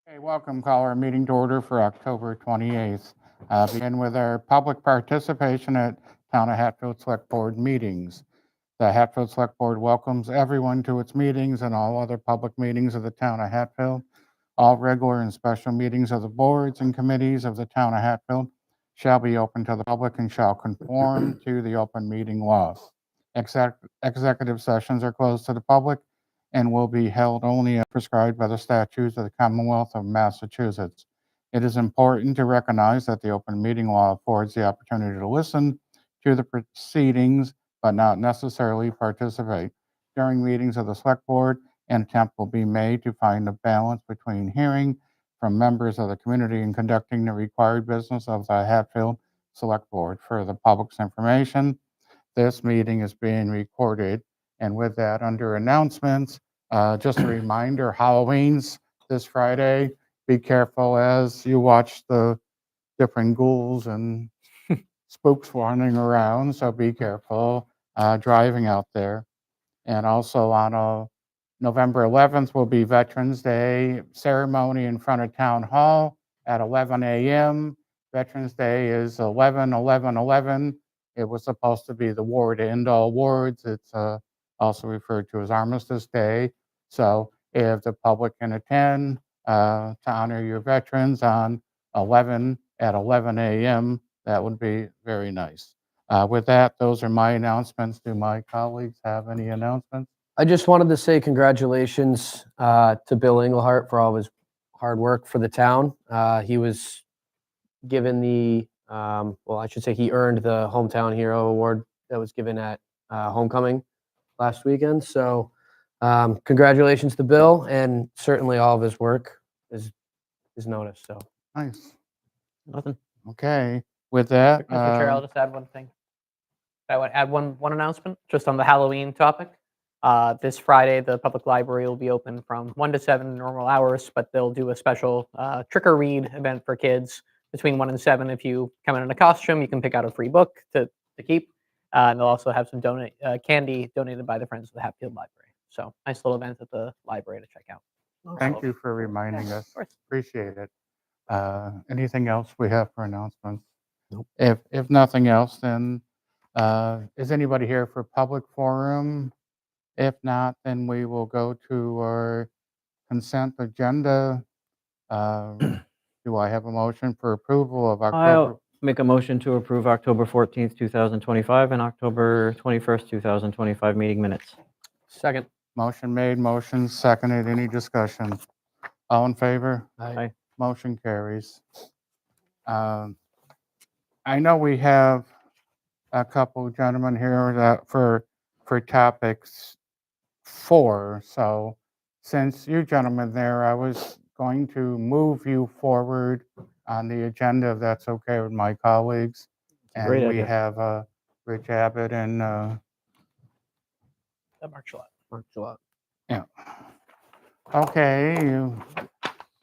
Okay, welcome. Call our meeting to order for October 28th. Begin with our public participation at Town of Hatfield Select Board meetings. The Hatfield Select Board welcomes everyone to its meetings and all other public meetings of the Town of Hatfield. All regular and special meetings of the boards and committees of the Town of Hatfield shall be open to the public and shall conform to the open meeting laws. Executive sessions are closed to the public and will be held only as prescribed by the statutes of the Commonwealth of Massachusetts. It is important to recognize that the open meeting law affords the opportunity to listen to the proceedings, but not necessarily participate. During meetings of the Select Board, an attempt will be made to find a balance between hearing from members of the community and conducting the required business of the Hatfield Select Board. For the public's information, this meeting is being recorded. And with that, under announcements, just a reminder, Halloween's this Friday. Be careful as you watch the different ghouls and spooks wandering around, so be careful driving out there. And also on November 11th will be Veterans Day ceremony in front of Town Hall at 11 a.m. Veterans Day is 11/11/11. It was supposed to be the war to end all wars. It's also referred to as Armistice Day. So if the public can attend to honor your veterans on 11 at 11 a.m., that would be very nice. With that, those are my announcements. Do my colleagues have any announcements? I just wanted to say congratulations to Bill Englehart for all of his hard work for the town. He was given the, well, I should say he earned the Hometown Hero Award that was given at Homecoming last weekend. So congratulations to Bill, and certainly all of his work is noticed. So Nice. Nothing. Okay. With that, Mr. Chair, I'll just add one thing. I would add one announcement just on the Halloween topic. This Friday, the public library will be open from 1 to 7 normal hours, but they'll do a special trick or read event for kids between 1 and 7. If you come in a costume, you can pick out a free book to keep. And they'll also have some candy donated by the Friends of the Hatfield Library. So nice little event at the library to check out. thank you for reminding Yeah, us. of course. Appreciate it. Anything else we have for announcements? Nope. If nothing else, then is anybody here for public forum? If not, then we will go to our consent agenda. Do I have a motion for approval of October? I'll make a motion to approve October 14th, 2025 and October 21st, 2025 meeting minutes. second. Motion made, motion seconded. Any discussion? All in favor? Aye. Motion carries. I know we have a couple gentlemen here that for topics 4. So since you gentlemen there, I was going to move you forward on the agenda, if that's okay with my colleagues. And Great we idea. have Rich Abbott and Mark Gillette. Mark Gillette. yeah. Okay,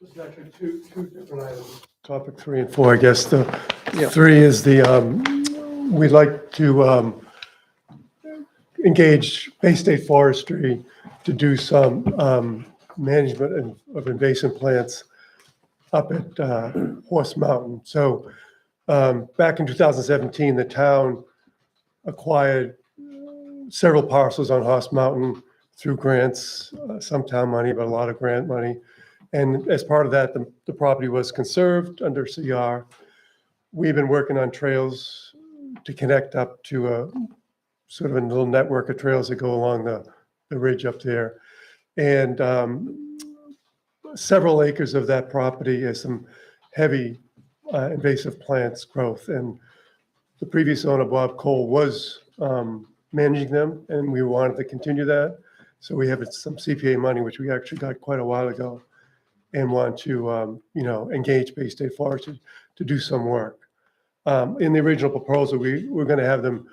There's actually two different items. Topic 3 and 4, I guess. The 3 is we'd like to engage Bay State Forestry to do some management of invasive plants up at Horse Mountain. So back in 2017, the town acquired several parcels on Horse Mountain through grants, some town money, but a lot of grant money. And as part of that, the property was conserved under CR. We've been working on trails to connect up to a sort of a little network of trails that go along the ridge up there. And several acres of that property is some heavy invasive plants growth. And the previous owner, Bob Cole, was managing them, and we wanted to continue that. So we have some CPA money, which we actually got quite a while ago, and want to, engage Bay State Forestry to do some work. In the original proposal, we're going to have them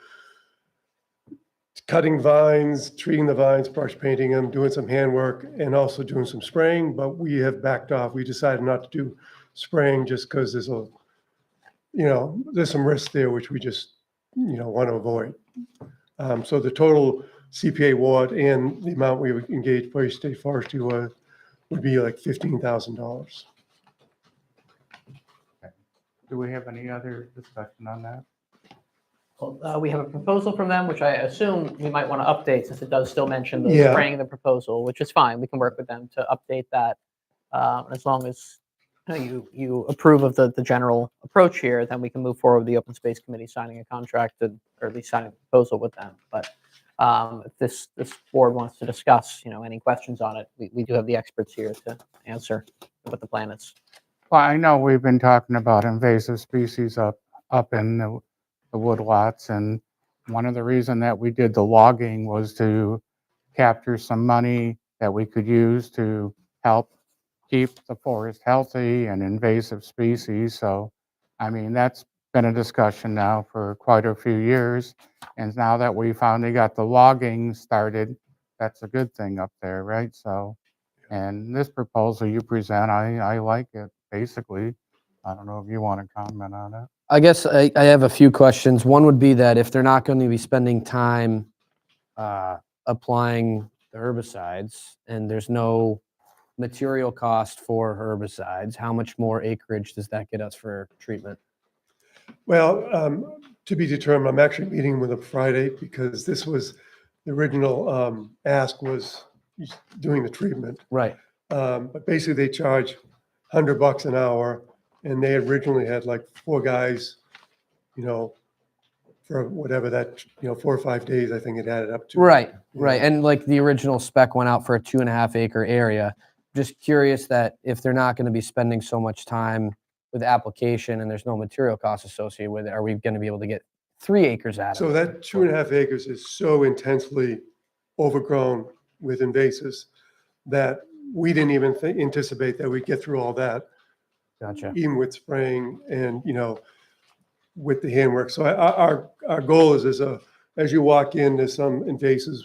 cutting vines, treating the vines, brush painting them, doing some handwork, and also doing some spraying, but we have backed off. We decided not to do spraying just because there's some risk there, which we just, want to avoid. So the total CPA award and the amount we would engage Bay State Forestry would be like $15,000. Do we have any other discussion on that? We have a proposal from them, which I assume we might want to update since it does still mention the Yeah. spraying in the proposal, which is fine. We can work with them to update that. As long as you approve of the general approach here, then we can move forward with the Open Space Committee signing a contract or at least signing a proposal with them. But if this board wants to discuss, any questions on it, we do have the experts here to answer what the plan is. Well, I know we've been talking about invasive species up in the woodlots, and one of the reason that we did the logging was to capture some money that we could use to help keep the forest healthy and invasive species. So, I mean, that's been a discussion now for quite a few years. And now that we finally got the logging started, that's a good thing up there, right? So, and this proposal you present, I like it, basically. I don't know if you want to comment on it. I guess I have a few questions. One would be that if they're not going to be spending time applying the herbicides and there's no material cost for herbicides, how much more acreage does that get us for treatment? Well, to be determined, I'm actually meeting with them Friday because this was, the original ask was doing the treatment. Right. But basically they charge $100 an hour, and they originally had like 4 guys, for whatever that, 4 or 5 days, I think it added up to. Right. Yeah. Right. And like the original spec went out for a 2.5 acre area. Just curious that if they're not going to be spending so much time with application and there's no material costs associated with it, are we going to be able to get 3 acres out of So it? that 2.5 acres is so intensely overgrown with invasives that we didn't even anticipate that we'd get through all that, Gotcha. even with spraying and, with the handwork. So our goal is as you walk in, there's some invasives,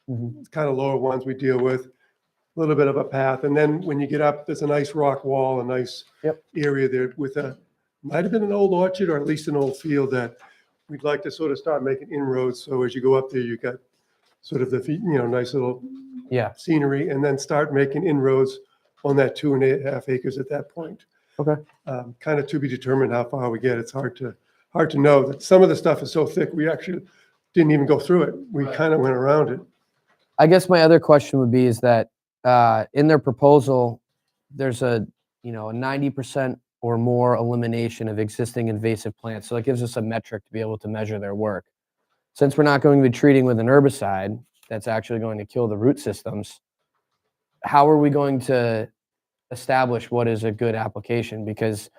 Mhm. kind of lower ones we deal with, a little bit of a path. And then when you get up, there's a nice rock wall, a nice Yep. area there with might have been an old orchard or at least an old field that we'd like to sort of start making inroads. So as you go up there, you got sort of the, nice little Yeah. scenery, and then start making inroads on that 2.5 acres at that point. Okay. Kind of to be determined how far we get. It's hard to know that some of the stuff is so thick, we actually didn't even go through it. We kind of went around it. I guess my other question would be is that in their proposal, there's a 90% or more elimination of existing invasive plants. So that gives us a metric to be able to measure their work. Since we're not going to be treating with an herbicide that's actually going to kill the root systems, how are we going to establish what is a good application? Because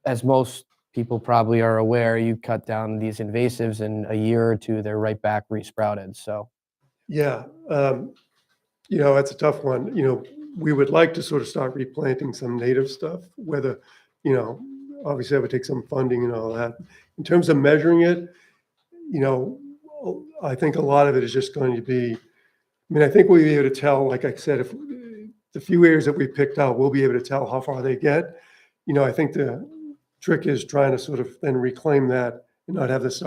as most people probably are aware, you cut down these invasives in a year or two, they're right back resprouted. So Yeah. That's a tough one. We would like to sort of start replanting some native stuff, whether, obviously that would take some funding and all that. In terms of measuring it, I think a lot of it is just going to be, I think we'll be able to tell, like I said, if the few areas that we picked out, we'll be able to tell how far they get. I think the trick is trying to sort of then reclaim that and not have this,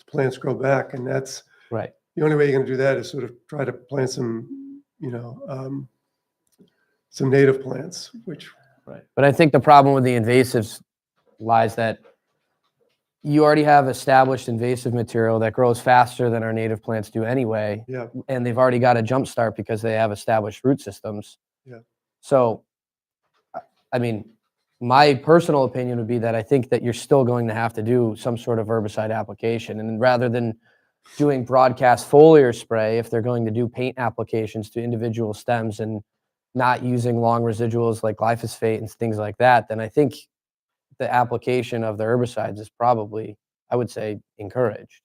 plants grow back. And that's right. the only way you're going to do that is sort of try to plant some native plants, which. Right. But I think the problem with the invasives lies that you already have established invasive material that grows faster than our native plants do anyway. Yeah. And they've already got a jump start because they have established root systems. Yeah. So, my personal opinion would be that I think that you're still going to have to do some sort of herbicide application. And rather than doing broadcast foliar spray, if they're going to do paint applications to individual stems and not using long residuals like glyphosate and things like that, then I think the application of the herbicides is probably, I would say, encouraged.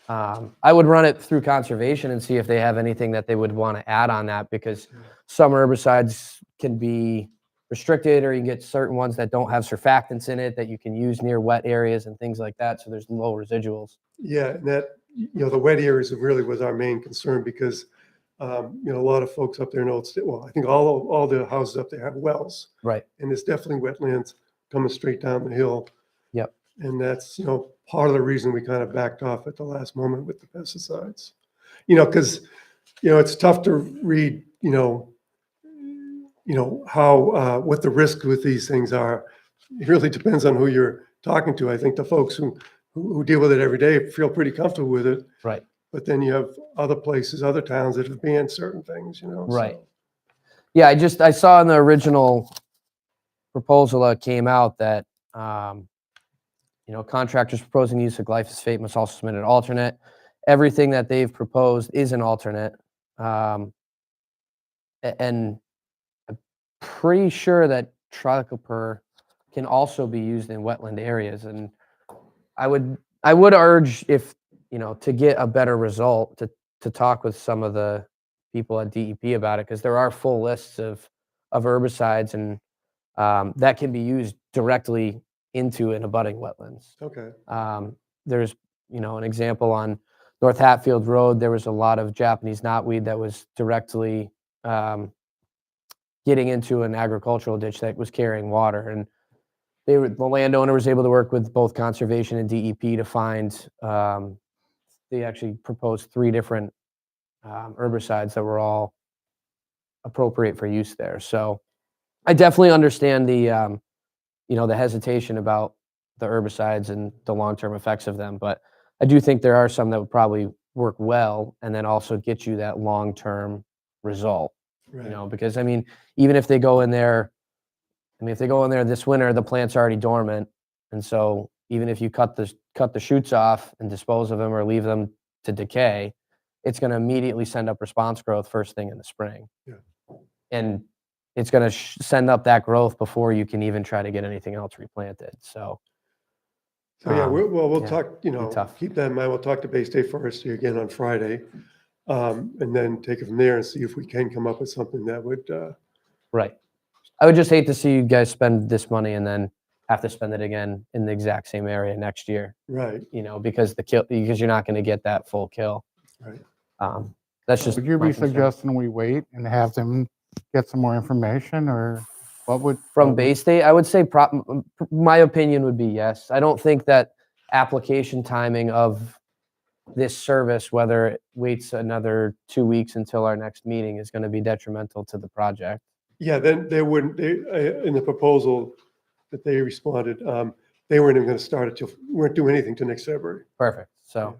I would run it through conservation and see if they have anything that they would want to add on that, because some herbicides can be restricted, or you get certain ones that don't have surfactants in it that you can use near wet areas and things like that. So there's low residuals. Yeah, and that, the wet areas really was our main concern because, a lot of folks up there know I think all the houses up there have wells. Right. And there's definitely wetlands coming straight down the hill. Yep. And that's, part of the reason we kind of backed off at the last moment with the pesticides. Because, it's tough to read, how, what the risk with these things are. it really depends on who you're talking to. I think the folks who deal with it every day feel pretty comfortable with it. Right. But then you have other places, other towns that have banned certain things, you know? Right. so. Yeah, I saw in the original proposal that came out that, contractors proposing the use of glyphosate must also submit an alternate. Everything that they've proposed is an alternate. And I'm pretty sure that triclopyr can also be used in wetland areas. And I would urge, if, to get a better result, to talk with some of the people at DEP about it, because there are full lists of herbicides and that can be used directly into an abutting wetlands. Okay. There's, an example on North Hatfield Road. There was a lot of Japanese knotweed that was directly getting into an agricultural ditch that was carrying water, and the landowner was able to work with both conservation and DEP to find. They actually proposed 3 different herbicides that were all appropriate for use there. So I definitely understand the the hesitation about the herbicides and the long-term effects of them, but I do think there are some that would probably work well and then also get you that long-term result. Right. Because even if they go in there, if they go in there this winter, the plant's already dormant, and so even if you cut the shoots off and dispose of them or leave them to decay, it's going to immediately send up response growth first thing in the spring. Yeah. And it's going to send up that growth before you can even try to get anything else replanted. So Yeah, we'll yeah, talk, tough. keep that in mind. We'll talk to Bay State Forestry again on Friday. And then take it from there and see if we can come up with something that would, Right. I would just hate to see you guys spend this money and then have to spend it again in the exact same area next year, right, because because you're not going to get that full kill. right. That's just Would you my be concern. suggesting we wait and have them get some more information, or what would? From Bay State, I would say my opinion would be yes. I don't think that application timing of this service, whether it waits another 2 weeks until our next meeting, is going to be detrimental to the project. Yeah, then they wouldn't, in the proposal that they responded, they weren't even gonna start it weren't doing anything till next February. Perfect. So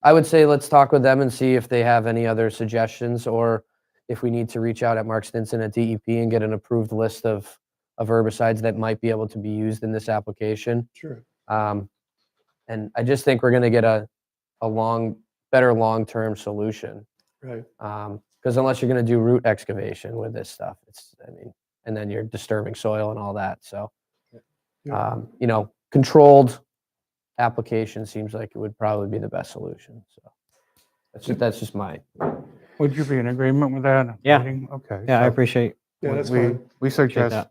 I would say let's talk with them and see if they have any other suggestions, or if we need to reach out at Mark Stinson at DEP and get an approved list of herbicides that might be able to be used in this application. Sure. And I just think we're going to get a better long-term solution. Right. Because unless you're going to do root excavation with this stuff, and then you're disturbing soil and all that. So, Yeah. Controlled application seems like it would probably be the best solution. So that's just my. Would you be in agreement with that? Yeah. Waiting? Okay. Yeah, I so appreciate Yeah, that's we, fine. we suggest that.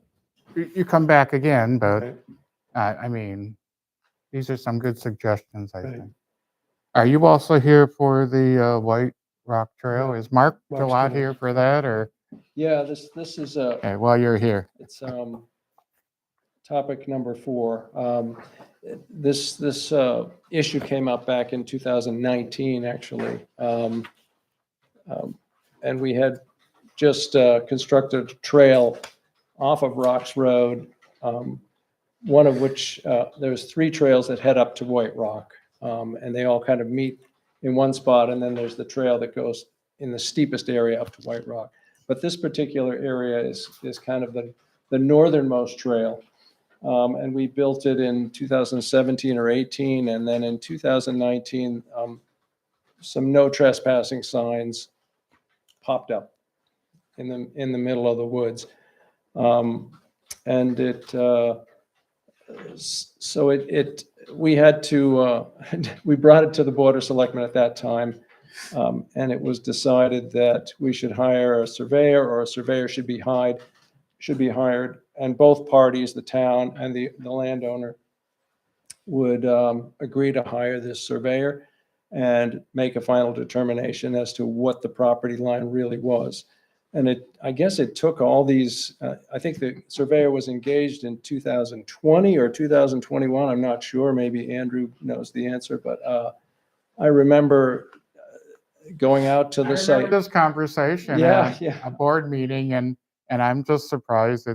you come back again, but Right. these are some good suggestions, I Right. think. Are you also here for the White Rock Trail? Is Mark Mark's still out coming. here for that, or? Yeah, this is Okay, while you're here. it's topic number 4. This issue came up back in 2019, actually. And we had just constructed a trail off of Rocks Road, one of which, there's 3 trails that head up to White Rock. And they all kind of meet in one spot, and then there's the trail that goes in the steepest area up to White Rock. But this particular area is kind of the northernmost trail. And we built it in 2017 or 18, and then in 2019, some no trespassing signs popped up in the middle of the woods. And we had to, we brought it to the Board of Selectmen at that time, and it was decided that we should hire a surveyor, or a surveyor should be hired, and both parties, the town and the landowner, would agree to hire this surveyor and make a final determination as to what the property line really was. And I guess it took all these, I think the surveyor was engaged in 2020 or 2021. I'm not sure. Maybe Andrew knows the answer, but I remember going out to the I site. remember this conversation Yeah, at yeah. a board meeting, and And I'm just surprised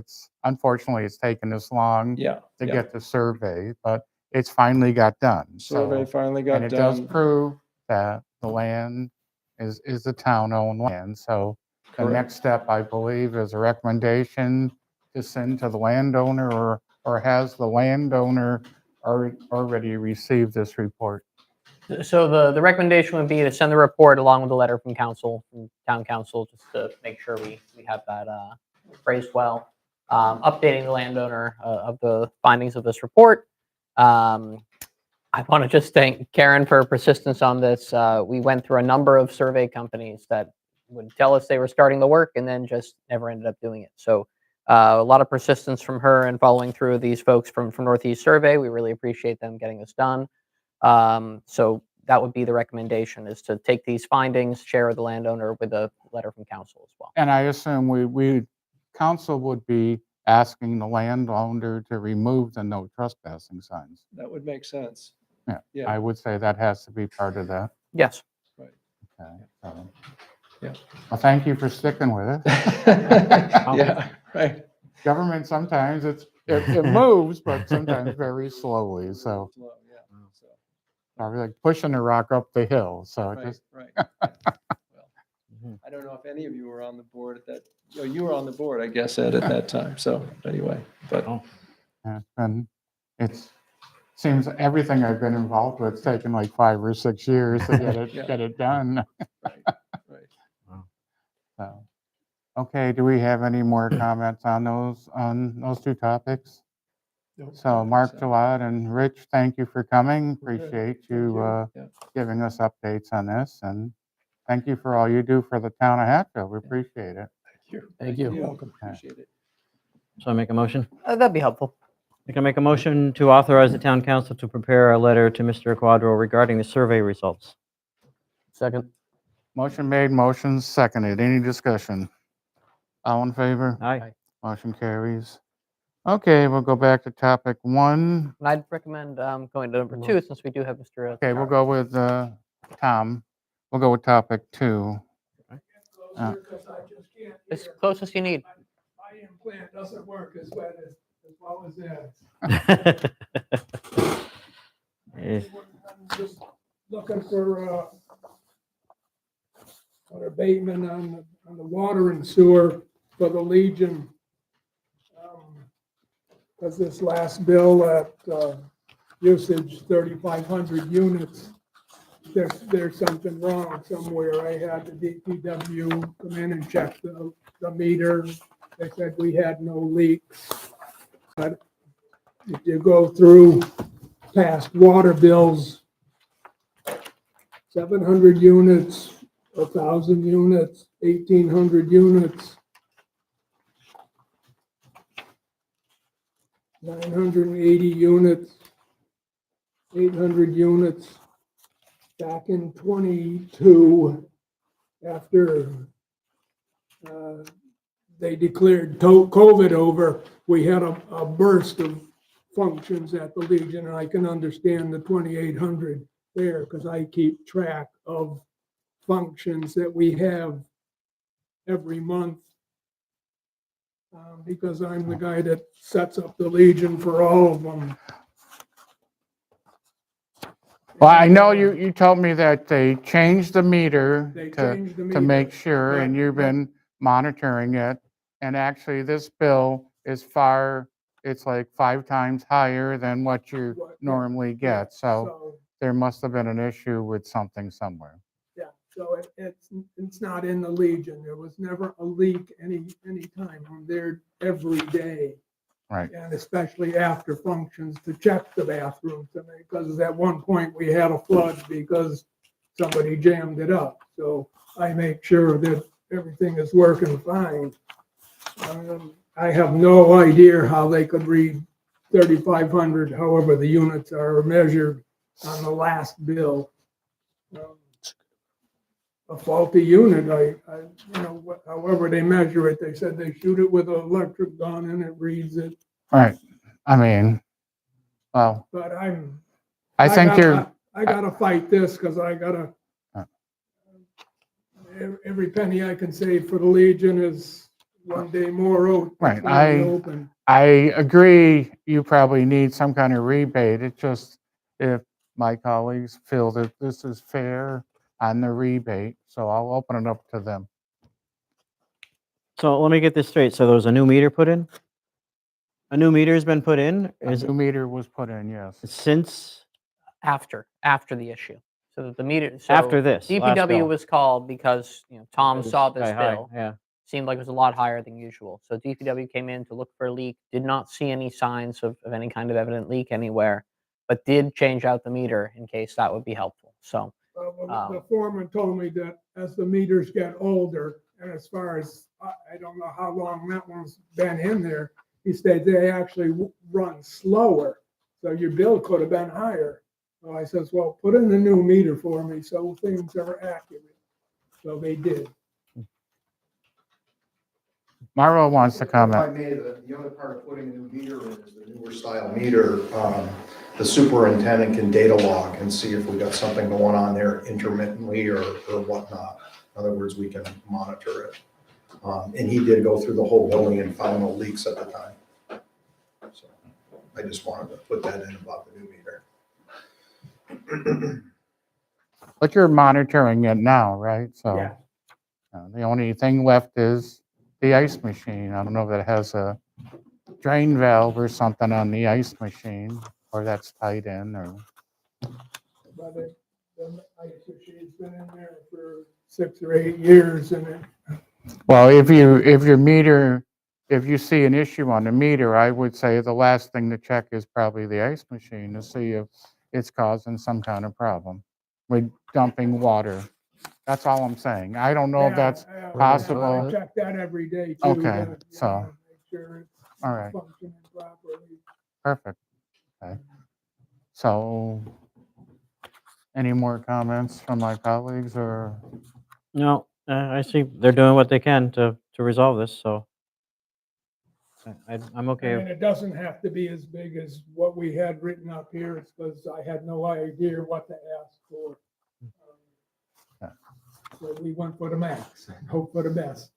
unfortunately, it's taken this long Yeah. to yeah. get the survey, but it's finally got done. Survey So, finally and got it does done. prove that the land is the town-owned land. So the Correct. next step, I believe, is a recommendation to send to the landowner, or has the landowner already received this report? So the recommendation would be to send the report along with a letter from council, from town council, just to make sure we have that phrased well. Updating the landowner of the findings of this report. I want to just thank Karen for her persistence on this. We went through a number of survey companies that would tell us they were starting the work and then just never ended up doing it. So a lot of persistence from her and following through these folks from Northeast Survey. We really appreciate them getting this done. So that would be the recommendation, is to take these findings, share with the landowner with a letter from council as well. And I assume council would be asking the landowner to remove the no trespassing signs. That would make sense. Yeah, Yeah. I would say that has to be part of that. Yes. Right. Okay, so. Yeah. Well, thank you for sticking with it. Yeah, right. Government, sometimes it moves, but sometimes very slowly. So Slow, yeah. So, probably like pushing a rock up the hill. So right, just, right. Well, I don't know if any of you were on the board at that, you were on the board, I guess, Ed, at that time. So anyway, but and seems everything I've been involved with, it's taken like 5 or 6 years to Yeah. get it done. right, right. So, okay, do we have any more comments on those 2 topics? Nope. So Mark, Gillette, and Rich, thank you for coming. Okay, Appreciate thank you you. Yeah. giving us updates on this, and thank you for all you do for the town of Hatfield. We appreciate it. Thank you. Thank you. You're welcome. Appreciate it. So I make a motion? That'd be helpful. I can make a motion to authorize the town council to prepare a letter to Mr. Quadro regarding the survey results. Second. Motion made, motion seconded. Any discussion? All in favor? Aye. Motion carries. Okay, we'll go back to topic 1. And I'd recommend going to number 2, since we do have Mr. Okay, we'll go with Tom. We'll go with topic 2. As close as you need. My implant doesn't work as well as that. Eh, I'm just looking for an abatement on the water and sewer for the Legion. Because this last bill at usage 3,500 units, there's something wrong somewhere. I had the DPW come in and check the meter. They said we had no leaks. But if you go through past water bills, 700 units, 1,000 units, 1,800 units, 980 units, 800 units. Back in 22, after they declared COVID over, we had a burst of functions at the Legion, and I can understand the 2,800 there because I keep track of functions that we have every month. Because I'm the guy that sets up the Legion for all of them. Well, I know you told me that they changed the meter They to changed the to make meter. sure, and Right, you've been monitoring it. And actually, this bill is it's like 5 times higher than what you What- normally yeah, get. So there must have been an issue with something somewhere. Yeah, so it's not in the Legion. There was never a leak any time. I'm there every day. Right. And especially after functions to check the bathroom to me, because at one point we had a flood because somebody jammed it up. So I make sure that everything is working fine. I have no idea how they could read 3,500, however the units are measured on the last bill. A faulty unit, however they measure it, they said they shoot it with an electric gun and it reads it. Right. I mean, well, But I think I gotta fight this because I gotta, every penny I can save for the Legion is one day more out. Right, before we open. I agree, you probably need some kind of rebate. It's just if my colleagues feel that this is fair on the rebate, so I'll open it up to them. So let me get this straight. So there was a new meter put in? A new meter has been put in? A Is new meter was put in, yes. since After the issue. So that the meter, after so this? last DPW bill? was called because, Tom It was saw this sky high, bill, Yeah. seemed like it was a lot higher than usual. So DPW came in to look for a leak, did not see any signs of any kind of evident leak anywhere, but did change out the meter in case that would be helpful. So, The foreman told me that as the meters get older, and as far as, I don't know how long that one's been in there, he said they actually run slower, so your bill could have been higher. So I says, well, put in a new meter for me so things are accurate. So they did. Marlo wants to If I comment. may, the other part of putting a new meter in is the newer style meter. The superintendent can data log and see if we got something going on there intermittently or whatnot. In other words, we can monitor it. And he did go through the whole building and found no leaks at the time. So I just wanted to put that in about the new meter. But you're monitoring it now, right? So Yeah. the only thing left is the ice machine. I don't know if it has a drain valve or something on the ice machine, or that's tied in, or, But the ice machine's been in there for 6 or 8 years and it, well, if your meter, if you see an issue on the meter, I would say the last thing to check is probably the ice machine to see if it's causing some kind of problem with dumping water. That's all I'm saying. I don't know if that's I possible. check that every day too. Okay, to, so, make sure it's all right, functioning properly. perfect. Okay. So, any more comments from my colleagues, or? No, I see they're doing what they can to resolve this, so I'm okay. And it doesn't have to be as big as what we had written up here. It's because I had no idea what to ask for. Yeah. So we went for the max and hope for the best.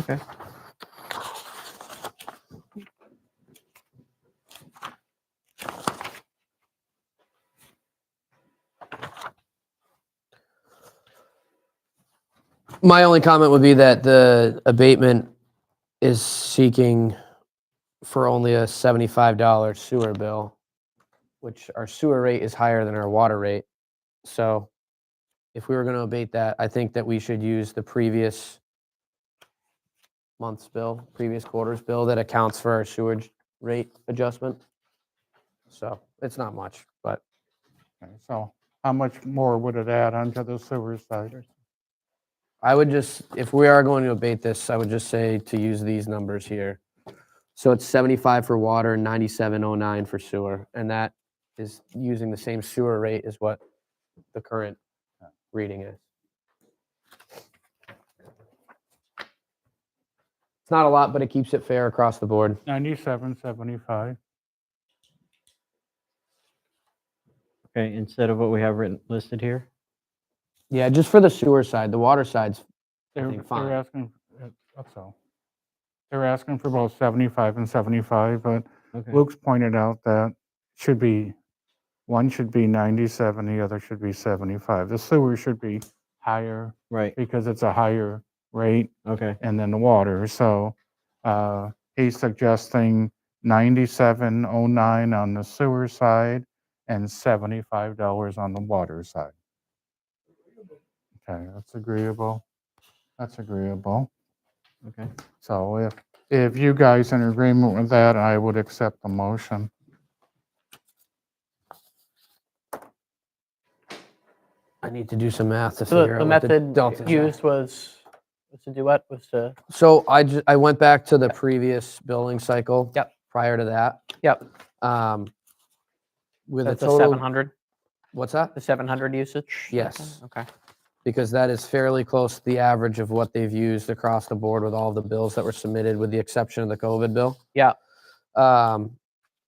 Okay. My only comment would be that the abatement is seeking for only a $75 sewer bill, which our sewer rate is higher than our water rate. So if we were going to abate that, I think that we should use the previous month's bill, previous quarter's bill that accounts for our sewage rate adjustment. So it's not much, but Okay, so how much more would it add onto the sewer side? I would just, if we are going to abate this, I would just say to use these numbers here. So it's 75 for water and 9709 for sewer. And that is using the same sewer rate as what the current reading is. It's not a lot, but it keeps it fair across the board. 97.75. Okay, instead of what we have written listed here. Yeah, just for the sewer side. The water side's, I think, They're fine. asking, that's all. They're asking for both 75 and 75, but Okay. Luke's pointed out that one should be 97, the other should be 75. The sewer should be higher Right. because it's a higher rate, Okay. and then the water. So he's suggesting 97.09 on the sewer side and $75 on the water side. Okay, that's agreeable. That's agreeable. Okay. So if you guys in agreement with that, I would accept the motion. I need to do some math to So figure the out what the method deltas are. used was to do what? Was to, So I went back to the previous billing cycle. Yep. Prior to that. yep, With a that's a total. 700, What's that? the 700 usage? Yes. Okay. Because that is fairly close to the average of what they've used across the board with all the bills that were submitted, with the exception of the COVID bill. Yeah.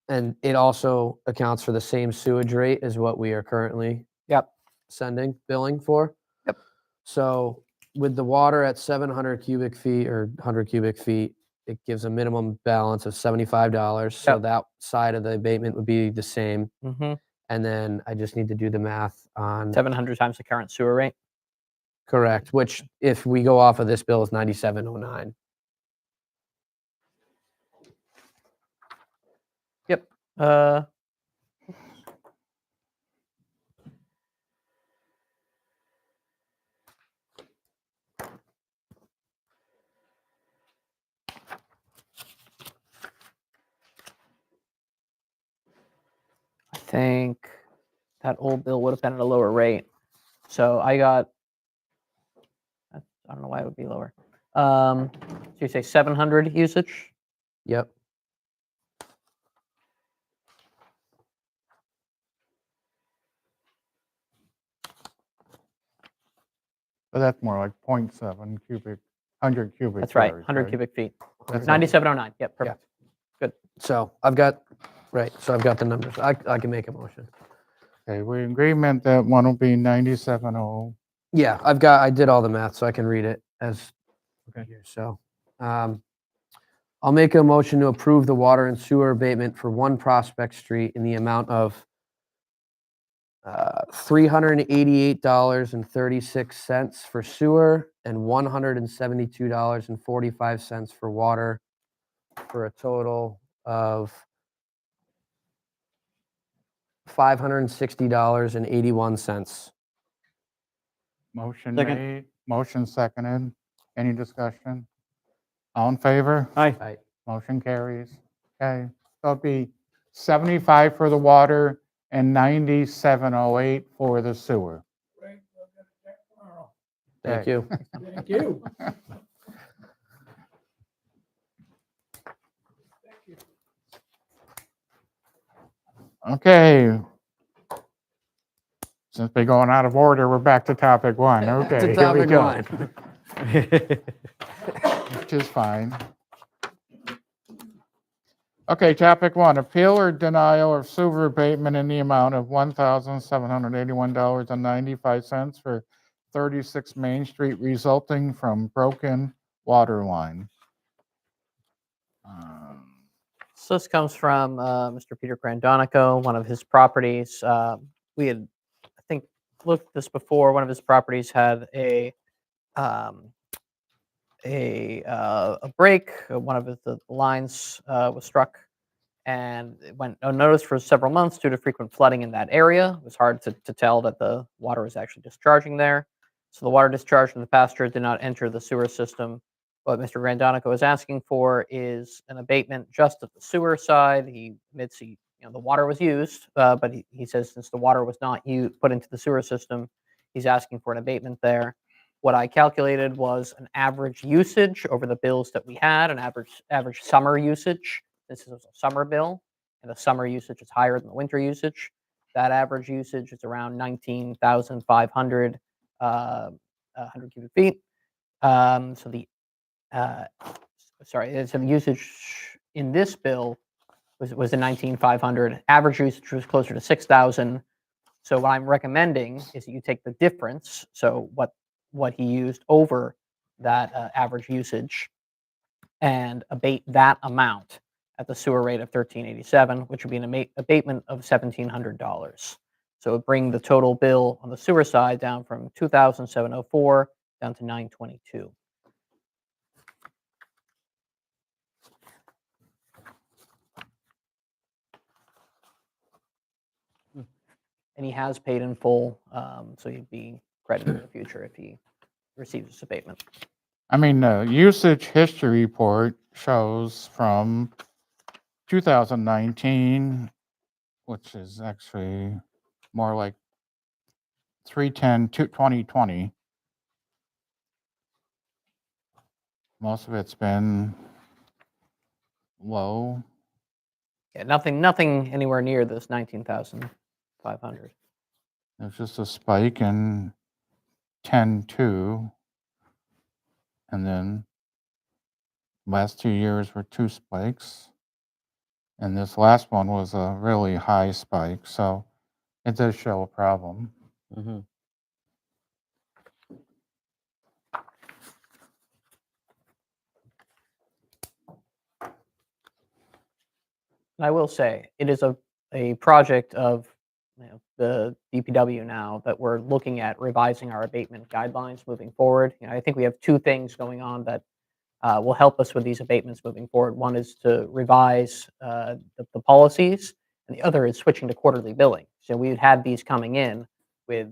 And it also accounts for the same sewage rate as what we are currently Yep. sending billing for. Yep. So with the water at 700 cubic feet or 100 cubic feet, it gives a minimum balance of $75. So Yep. that side of the abatement would be the same. Mm-hmm. And then I just need to do the math on 700 times the current sewer rate. correct, which if we go off of this bill is 9709. Yep. I think that old bill would have been at a lower rate. So I got, I don't know why it would be lower. So you say 700 usage? Yep. But that's more like 0.7 cubic, 100 cubic. That's right, yards, 100 cubic feet. That's 9709. Yep, perfect. So I've got, right, so I've got the numbers. I can make a motion. Okay, we agreement that one will be 97.0. Yeah, I did all the math, so I can read it as Okay. here. So I'll make a motion to approve the water and sewer abatement for 1 Prospect Street in the amount of $388.36 for sewer and $172.45 for water, for a total of $560.81. Motion Second. made, motion seconded. Any discussion? All in favor? Aye. Motion carries. Okay, so it'll be 75 for the water and 9708 for the sewer. Right, we'll get it checked tomorrow. Thank Okay. you. Thank you. Thank you. Okay. Since we're going out of order, we're back to topic 1. Okay, To here we topic go. 1. Which is fine. Okay, topic 1, appeal or denial of sewer abatement in the amount of $1,781.95 for 36 Main Street resulting from broken water line. So this comes from Mr. Peter Grandonico, one of his properties. We had, I think, looked at this before. One of his properties had a break. One of the lines was struck, and it went unnoticed for several months due to frequent flooding in that area. It was hard to tell that the water was actually discharging there. So the water discharged from the pasture did not enter the sewer system. What Mr. Grandonico is asking for is an abatement just at the sewer side. He admits the water was used, but he says since the water was not put into the sewer system, he's asking for an abatement there. What I calculated was an average usage over the bills that we had, an average summer usage. This is a summer bill, and the summer usage is higher than the winter usage. That average usage is around 19,500 100 cubic feet. So the so the usage in this bill was in 19,500. Average usage was closer to 6,000. So what I'm recommending is that you take the difference. So what he used over that average usage and abate that amount at the sewer rate of $13.87, which would be an abatement of $1,700. So it would bring the total bill on the sewer side down from $2,704 down to $922. And he has paid in full, so he'd be credited in the future if he receives this abatement. I mean, the usage history report shows from 2019, which is actually more like 310 to 2020. Most of it's been low. Yeah, nothing anywhere near this 19,500. There's just a spike in 10-2. And then last 2 years were 2 spikes. And this last one was a really high spike. So it does show a problem. Mhm. And I will say, it is a project of the DPW now that we're looking at revising our abatement guidelines moving forward. I think we have two things going on that will help us with these abatements moving forward. One is to revise the policies, and the other is switching to quarterly billing. So we had these coming in with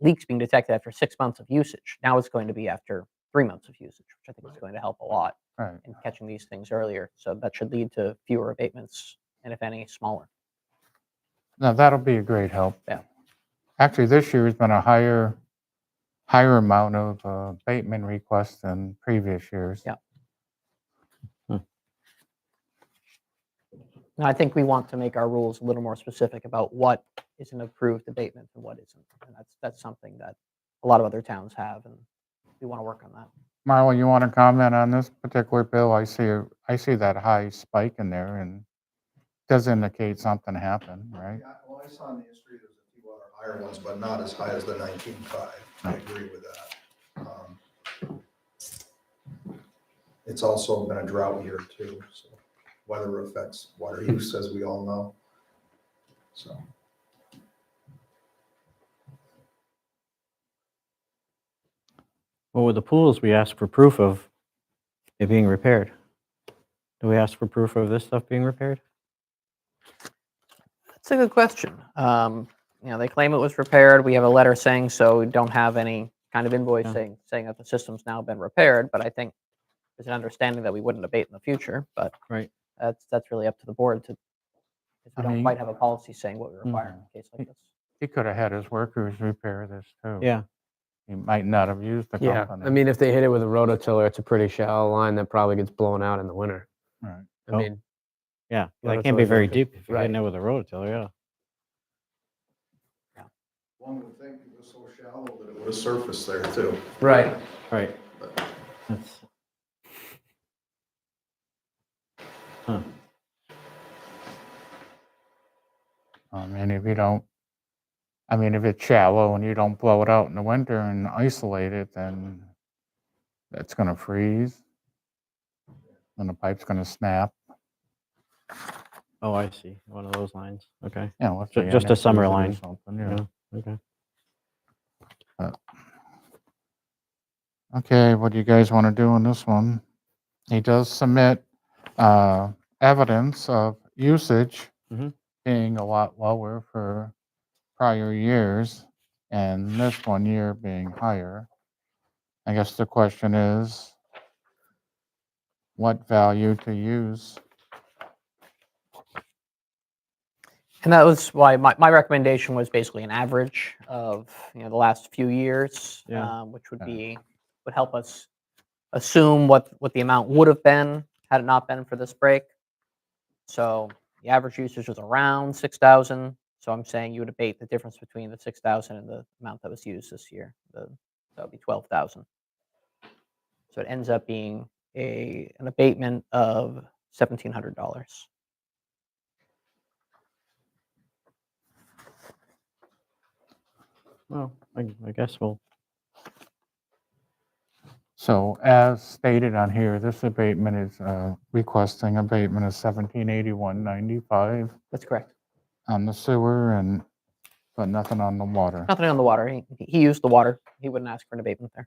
leaks being detected after 6 months of usage. Now it's going to be after 3 months of usage, which I think is going to help a lot Right. in catching these things earlier. So that should lead to fewer abatements, and if any, smaller. Now, that'll be a great help. Yeah. Actually, this year has been a higher amount of abatement requests than previous years. Yeah. And I think we want to make our rules a little more specific about what is an approved abatement and what isn't. And that's something that a lot of other towns have, and we want to work on that. Marla, you want to comment on this particular bill? I see that high spike in there, and does indicate something happened, right? Yeah, well, I saw in the history, there's a few other higher ones, but not as high as the 19.5. I agree with that. It's also been a drought year too, so weather affects water use, as we all know. So. Well, with the pools, we ask for proof of it being repaired. Do we ask for proof of this stuff being repaired? That's a good question. They claim it was repaired. We have a letter saying so. We don't have any kind of invoice Yeah. saying that the system's now been repaired, but I think there's an understanding that we wouldn't abate in the future, but Right. that's really up to the board to, because we I don't mean- quite have a policy saying what we require in a case like this. He could have had his workers repair this too. Yeah. He might not have used the Yeah, company. I mean, if they hit it with a rototiller, it's a pretty shallow line that probably gets blown out in the winter. Right. I Oh. mean, Yeah. Yeah, That that's can't be always very okay. deep if you're Right. hitting it with a rototiller, yeah. One would think it was so shallow that it would have surfaced there too. right. Right. That's, huh. If it's shallow and you don't blow it out in the winter and isolate it, then it's gonna freeze. And the pipe's gonna snap. Oh, I see. One of those lines. Okay. Let's Ju- say just a NS summer uses it or line. something, Yeah. yeah. Okay. Okay, what do you guys want to do on this one? He does submit evidence of usage Mhm. being a lot lower for prior years, and this one year being higher. I guess the question is, what value to use? And that was why my recommendation was basically an average of the last few years, Yeah. which would Yeah. would help us assume what the amount would have been had it not been for this break. So the average usage was around 6,000. So I'm saying you would abate the difference between the 6,000 and the amount that was used this year. That would be 12,000. So it ends up being an abatement of $1,700. Well, I guess we'll, So as stated on here, this abatement is requesting abatement of $1,781.95 That's correct. on the sewer, but nothing on the water. Nothing on the water. He used the water. He wouldn't ask for an abatement there.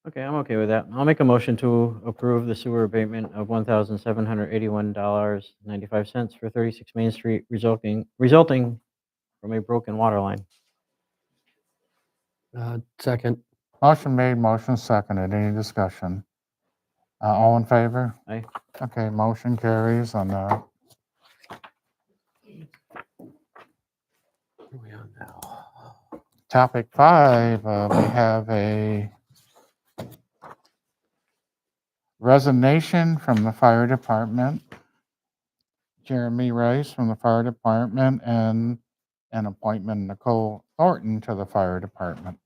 okay, I'm okay with that. I'll make a motion to approve the sewer abatement of $1,781.95 for 36 Main Street resulting from a broken water line. Second. Motion made, motion seconded. Any discussion? All in favor? Aye. Okay, motion carries on that. Where are we on now? Topic 5, we have a resignation from the fire department. Jeremy Rice from the fire department, and an appointment Nicole Thornton to the fire department.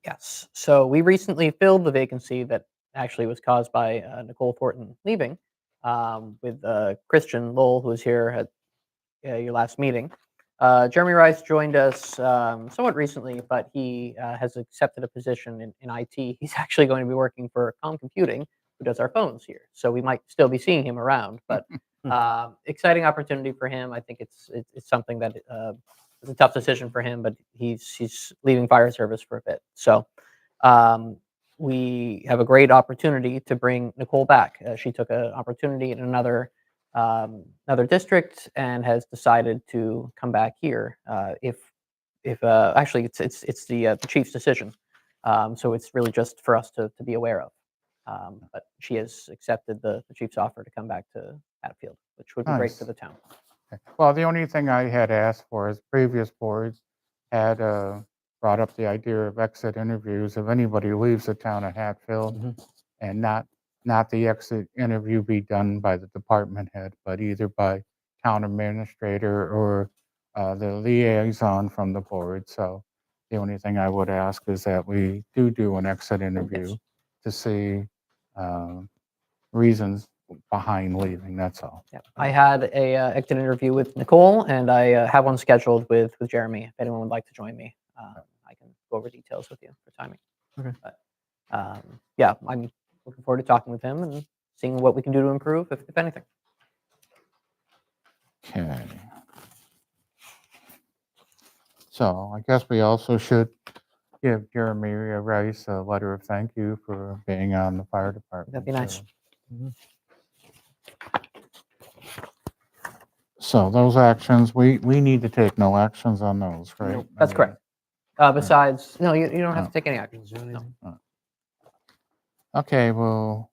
Yes. So we recently filled the vacancy that actually was caused by Nicole Thornton leaving with Christian Lowell, who was here at your last meeting. Jeremy Rice joined us somewhat recently, but he has accepted a position in IT. He's actually going to be working for Com Computing, who does our phones here. So we might still be seeing him around, but exciting opportunity for him. I think it's something that it's a tough decision for him, but he's leaving fire service for a bit. So we have a great opportunity to bring Nicole back. She took an opportunity in another district and has decided to come back here. If actually it's the chief's decision, so it's really just for us to be aware of. But she has accepted the chief's offer to come back to Hatfield, which would be great Nice. for the town. Well, the only thing I had asked for is previous boards had brought up the idea of exit interviews if anybody leaves the town of Hatfield, and not the exit interview be done by the department head, but either by town administrator or the liaison from the board. So the only thing I would ask is that we do an exit interview to see reasons behind leaving, that's all. Yeah, I had a exit interview with Nicole, and I have one scheduled with Jeremy. If anyone would like to join me, I can go over details with you for timing. Okay. But yeah, I'm looking forward to talking with him and seeing what we can do to improve, if anything. Okay. So I guess we also should give Jeremy Rice a letter of thank you for being on the fire department. That'd be nice. So those actions, we need to take no actions on those, right? Nope, that's I mean, correct. Besides, no, you don't have to take any actions. No. Okay, we'll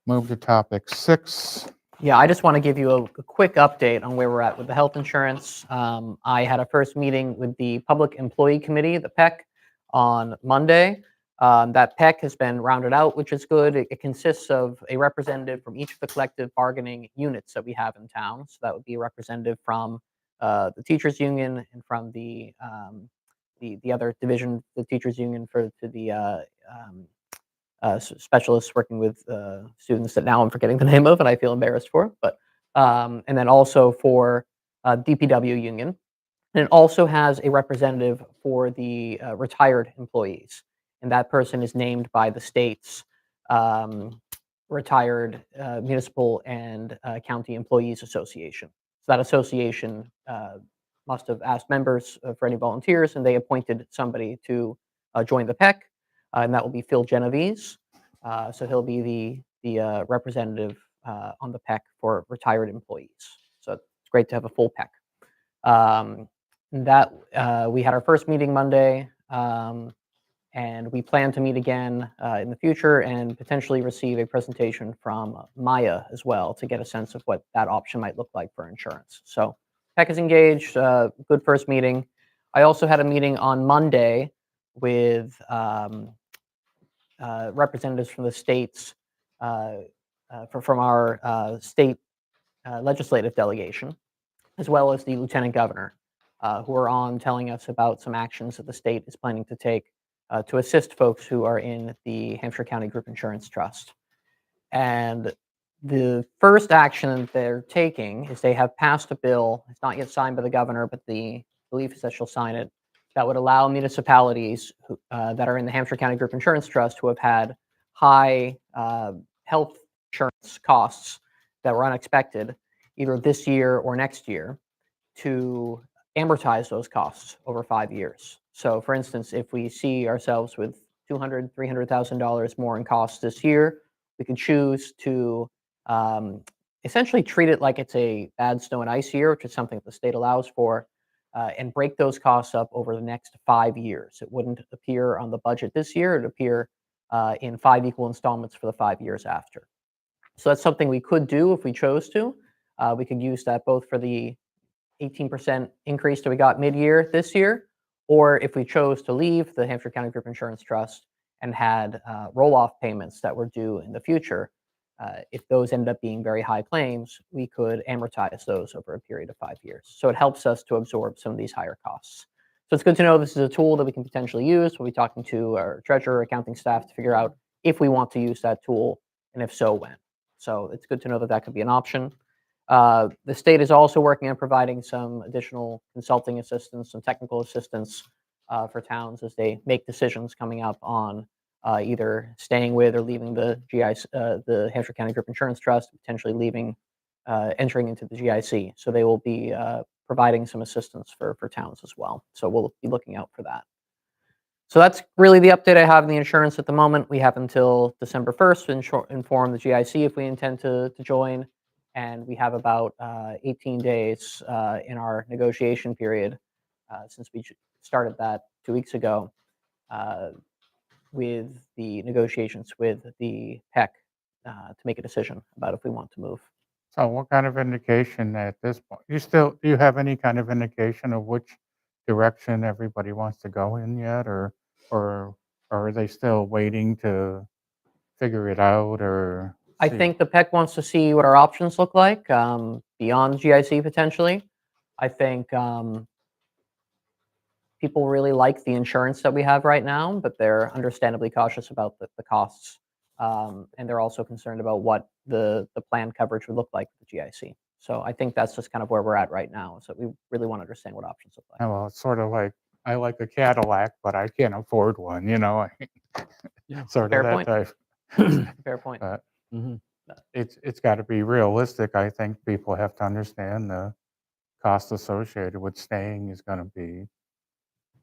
move to topic 6. Yeah, I just want to give you a quick update on where we're at with the health insurance. I had a first meeting with the Public Employee Committee, the PEC, on Monday. That PEC has been rounded out, which is good. It consists of a representative from each of the collective bargaining units that we have in town. So that would be a representative from the teachers union and from the other division, the teachers union specialists working with students that now I'm forgetting the name of and I feel embarrassed for, but and then also for DPW union. And it also has a representative for the retired employees. And that person is named by the state's Retired Municipal and County Employees Association. So that association must have asked members for any volunteers, and they appointed somebody to join the PEC, and that will be Phil Genovese. So he'll be the representative on the PEC for retired employees. So it's great to have a full PEC. We had our first meeting Monday, and we plan to meet again in the future and potentially receive a presentation from Maya as well to get a sense of what that option might look like for insurance. So PEC is engaged, good first meeting. I also had a meeting on Monday with representatives from the states, from our state legislative delegation, as well as the lieutenant governor, who are on telling us about some actions that the state is planning to take to assist folks who are in the Hampshire County Group Insurance Trust. And the first action they're taking is they have passed a bill. It's not yet signed by the governor, but the belief is that she'll sign it, that would allow municipalities that are in the Hampshire County Group Insurance Trust who have had high health insurance costs that were unexpected, either this year or next year, to amortize those costs over 5 years. So for instance, if we see ourselves with $200,000, $300,000 more in costs this year, we could choose to essentially treat it like it's a bad snow and ice year, which is something that the state allows for, and break those costs up over the next 5 years. It wouldn't appear on the budget this year. It'd appear in 5 equal installments for the 5 years after. So that's something we could do if we chose to. We could use that both for the 18% increase that we got mid-year this year, or if we chose to leave the Hampshire County Group Insurance Trust and had roll-off payments that were due in the future, if those ended up being very high claims, we could amortize those over a period of 5 years. So it helps us to absorb some of these higher costs. So it's good to know this is a tool that we can potentially use. We'll be talking to our treasurer, accounting staff to figure out if we want to use that tool, and if so, when. So it's good to know that that could be an option. The state is also working on providing some additional consulting assistance and technical assistance for towns as they make decisions coming up on either staying with or leaving the the Hampshire County Group Insurance Trust, potentially leaving, entering into the GIC. So they will be providing some assistance for towns as well. So we'll be looking out for that. So that's really the update I have in the insurance at the moment. We have until December 1st to inform the GIC if we intend to join. And we have about 18 days in our negotiation period since we started that 2 weeks ago with the negotiations with the PEC to make a decision about if we want to move. So what kind of indication at this point? Do you have any kind of indication of which direction everybody wants to go in yet, or are they still waiting to figure it out, or? I see? think the PEC wants to see what our options look like beyond GIC potentially. I think people really like the insurance that we have right now, but they're understandably cautious about the costs. And they're also concerned about what the plan coverage would look like with the GIC. So I think that's just kind of where we're at right now. So we really want to understand what options look like. Oh, well, it's sort of like, I like a Cadillac, but I can't afford one, sort Fair of that point. type. Fair point. But Mhm. it's got to be realistic. I think people have to understand the cost associated with staying is going to be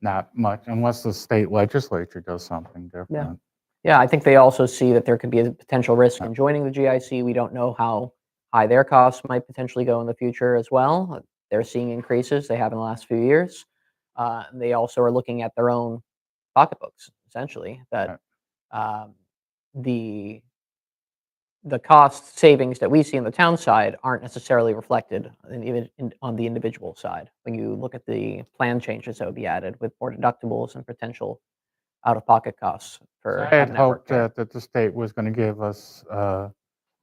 not much unless the state legislature does something different. Yeah, I think they also see that there could be a potential risk in joining the GIC. We don't know how high their costs might potentially go in the future as well. They're seeing increases they have in the last few years. And they also are looking at their own pocketbooks, essentially, that the cost savings that we see on the town side aren't necessarily reflected on the individual side. When you look at the plan changes that would be added with more deductibles and potential out-of-pocket costs for I had having that work hoped there. that the state was going to give us a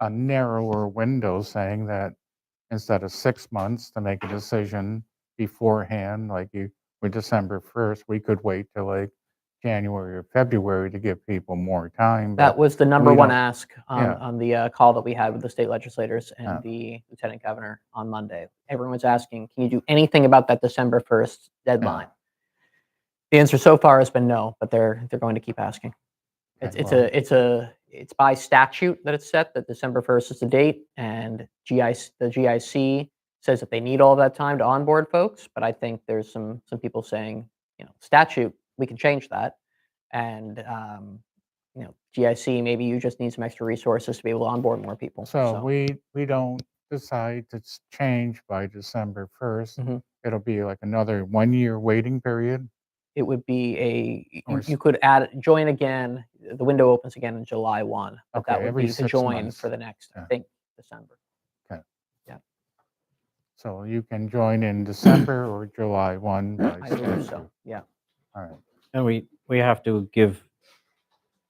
narrower window, saying that instead of 6 months to make a decision beforehand, like with December 1st, we could wait till like January or February to give people more time. That But was the number we one don't- ask yeah. on the call that we had with the state legislators and Yeah. the lieutenant governor on Monday. Everyone was asking, can you do anything about that December 1st deadline? The answer so far has been no, but they're going to keep asking. Okay, It's by statute that it's set that December 1st is the date, and the GIC says that they need all that time to onboard folks. But I think there's some people saying, statute, we can change that, and GIC, maybe you just need some extra resources to be able to onboard more people. So we don't decide to change by December 1st. Mhm. It'll be like another 1-year waiting period. It would be Or you could join again. The window opens again in July 1, but that Okay, would every be to 6 join months. for the next, I Yeah. think, December. So you can join in December or July 1 by I believe so. statute. Yeah. All right. And we have to give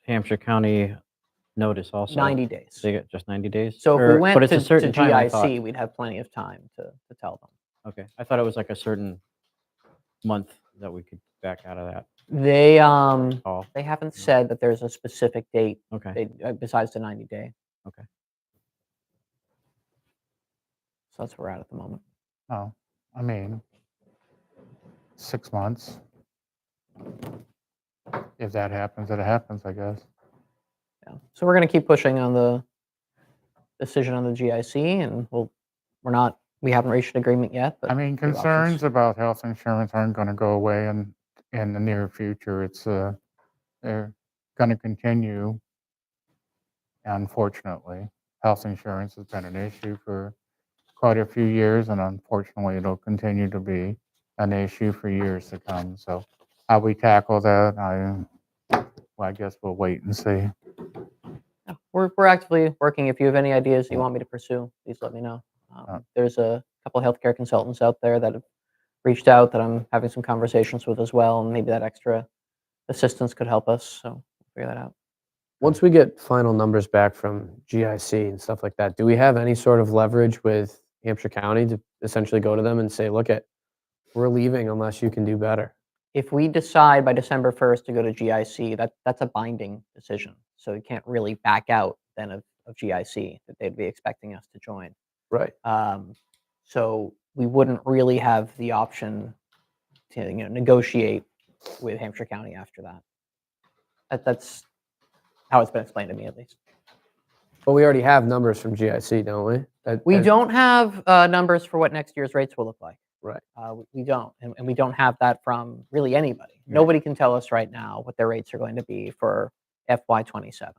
Hampshire County notice also. 90 days. They get just 90 days? So if we went but it's to a certain time, I thought. GIC, we'd have plenty of time to tell them. Okay, I thought it was like a certain month that we could back out of that They call. they haven't said that there's a specific date Okay, besides the 90 day. okay. So that's where we're at the moment. Oh, I mean, 6 months. If that happens, it happens, I guess. Yeah. So we're going to keep pushing on the decision on the GIC, and we haven't reached an agreement yet. But I mean, we have options. concerns about health insurance aren't going to go away in the near future. It's they're going to continue. Unfortunately, health insurance has been an issue for quite a few years, and unfortunately, it'll continue to be an issue for years to come. So, how we tackle that, I guess we'll wait and see. Yeah, we're actively working. If you have any ideas you want me to pursue, please let me know. There's a couple healthcare consultants out there that have reached out that I'm having some conversations with as well, and maybe that extra assistance could help us. So we'll figure that out. Once we get final numbers back from GIC and stuff like that, do we have any sort of leverage with Hampshire County to essentially go to them and say, look, we're leaving unless you can do better? If we decide by December 1st to go to GIC, that's a binding decision. So you can't really back out then of GIC that they'd be expecting us to join. Right. So we wouldn't really have the option to negotiate with Hampshire County after that. how it's been explained to me, at least. But we already have numbers from GIC, don't we? We don't have numbers for what next year's rates will look like. Right. We don't, and we don't have that from really anybody. Nobody can tell us right now what their rates are going to be for FY27.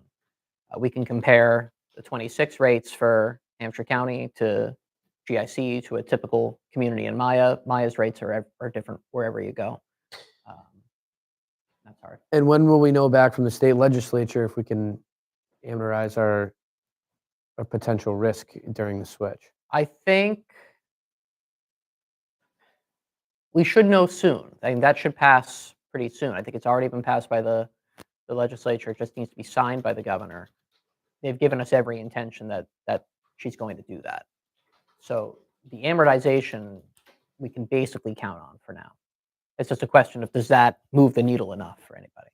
We can compare the 26 rates for Hampshire County to GIC to a typical community in Maya. Maya's rates are different wherever you go. That's hard. And when will we know back from the state legislature if we can amortize our potential risk during the switch? I think we should know soon. I think that should pass pretty soon. I think it's already been passed by the legislature. It just needs to be signed by the governor. They've given us every intention that she's going to do that. So the amortization we can basically count on for now. It's just a question of, does that move the needle enough for anybody?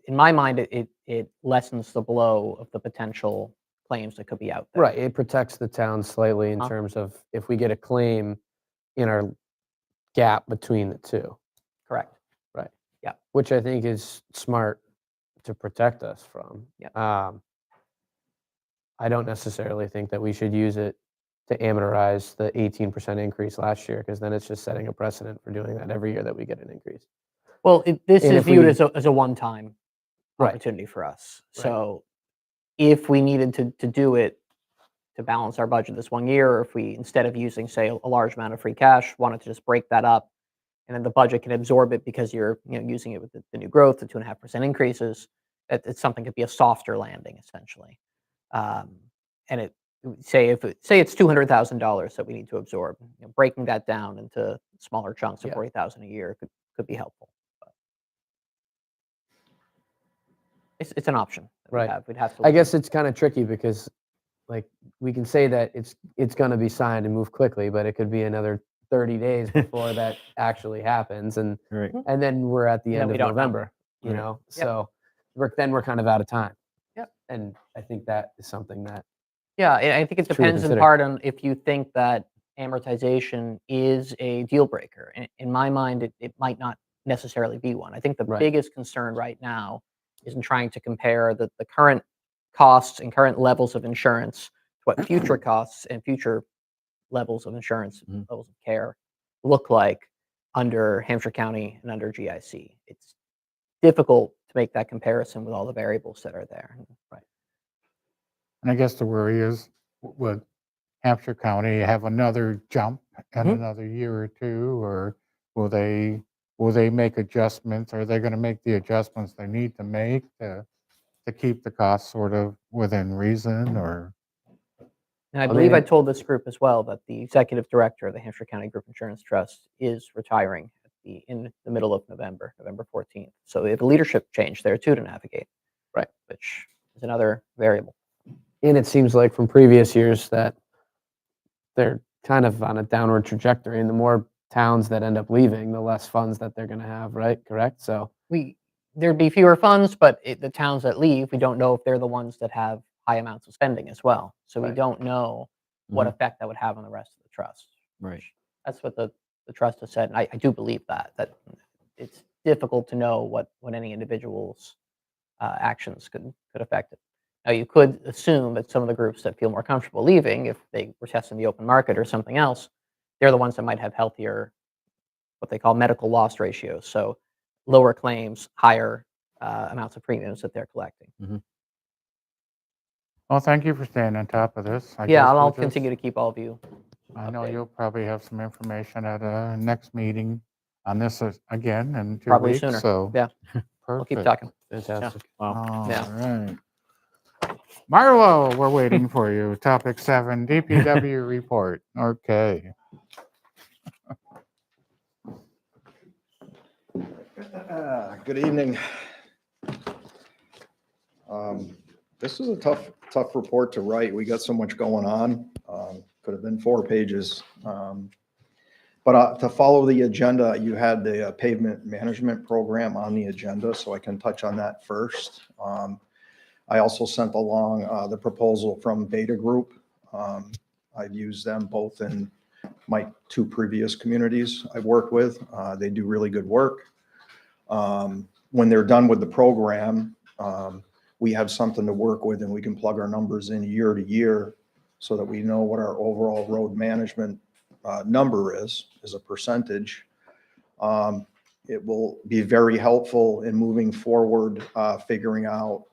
In my mind, it lessens the blow of the potential claims that could be out there. Right. It protects the town slightly in terms of if we get a claim in our gap between the two. Correct. Right. Yeah. Which I think is smart to protect us from. Yeah. I don't necessarily think that we should use it to amortize the 18% increase last year, because then it's just setting a precedent for doing that every year that we get an increase. Well, this And is if viewed we- as a one-time Right. opportunity for us. Right. So if we needed to do it to balance our budget this one year, or if we, instead of using, say, a large amount of free cash, wanted to just break that up, and then the budget can absorb it because you're using it with the new growth, the 2.5% increases, it's something could be a softer landing, essentially. And say it's $200,000 that we need to absorb, breaking that down into smaller chunks of Yeah. $40,000 a year could be helpful. But it's an option that we Right. have. We'd have to. I look guess into it's kind of tricky because, like, we can say that it's going to be signed and move quickly, but it could be another 30 days before that actually happens, and Right. then we're at the And then end we of don't know. November, you Right. know. Yep. So then we're kind of out of time. Yep. And I think that is something that Yeah, I think it It's true to depends in consider. part on if you think that amortization is a deal breaker. In my mind, it might not necessarily be one. I think the Right. biggest concern right now is in trying to compare the current costs and current levels of insurance to what future costs and future levels of insurance, Mhm. levels of care look like under Hampshire County and under GIC. It's difficult to make that comparison with all the variables that are there. Right. And I guess the worry is, would Hampshire County have another jump in Mhm. another year or two, or will they make adjustments? Are they going to make the adjustments they need to make to keep the costs sort of within reason, or? And I I believe I mean- told this group as well that the executive director of the Hampshire County Group Insurance Trust is retiring in the middle of November 14th. So we have a leadership change there too to navigate. Right. Which is another variable. And it seems like from previous years that they're kind of on a downward trajectory, and the more towns that end up leaving, the less funds that they're going to have, right? Correct? So, There'd be fewer funds, but the towns that leave, we don't know if they're the ones that have high amounts of spending as well. So we Right. don't know what Mhm. effect that would have on the rest of the trust. Right. That's what the trust has said, and I do believe that it's difficult to know what any individual's actions could affect it. Now, you could assume that some of the groups that feel more comfortable leaving, if they were testing the open market or something else, they're the ones that might have healthier, what they call medical loss ratios, so lower claims, higher amounts of premiums that they're collecting. Well, thank you for staying on top of this. I Yeah, guess I'll we'll continue to just- keep all of you. I know updated. you'll probably have some information at a next meeting on this again in 2 Probably weeks. sooner. So Yeah, we'll keep perfect. talking. fantastic. Wow. All Yeah. right. Marlo, we're waiting for you. Topic 7, DPW report. Okay. Good evening. This is a tough report to write. We got so much going on. Could have been 4 pages. But to follow the agenda, you had the pavement management program on the agenda, so I can touch on that first. I also sent along the proposal from Beta Group. I've used them both in my 2 previous communities I've worked with. They do really good work. When they're done with the program, we have something to work with and we can plug our numbers in year to year so that we know what our overall road management number is as a percentage. It will be very helpful in moving forward, figuring out,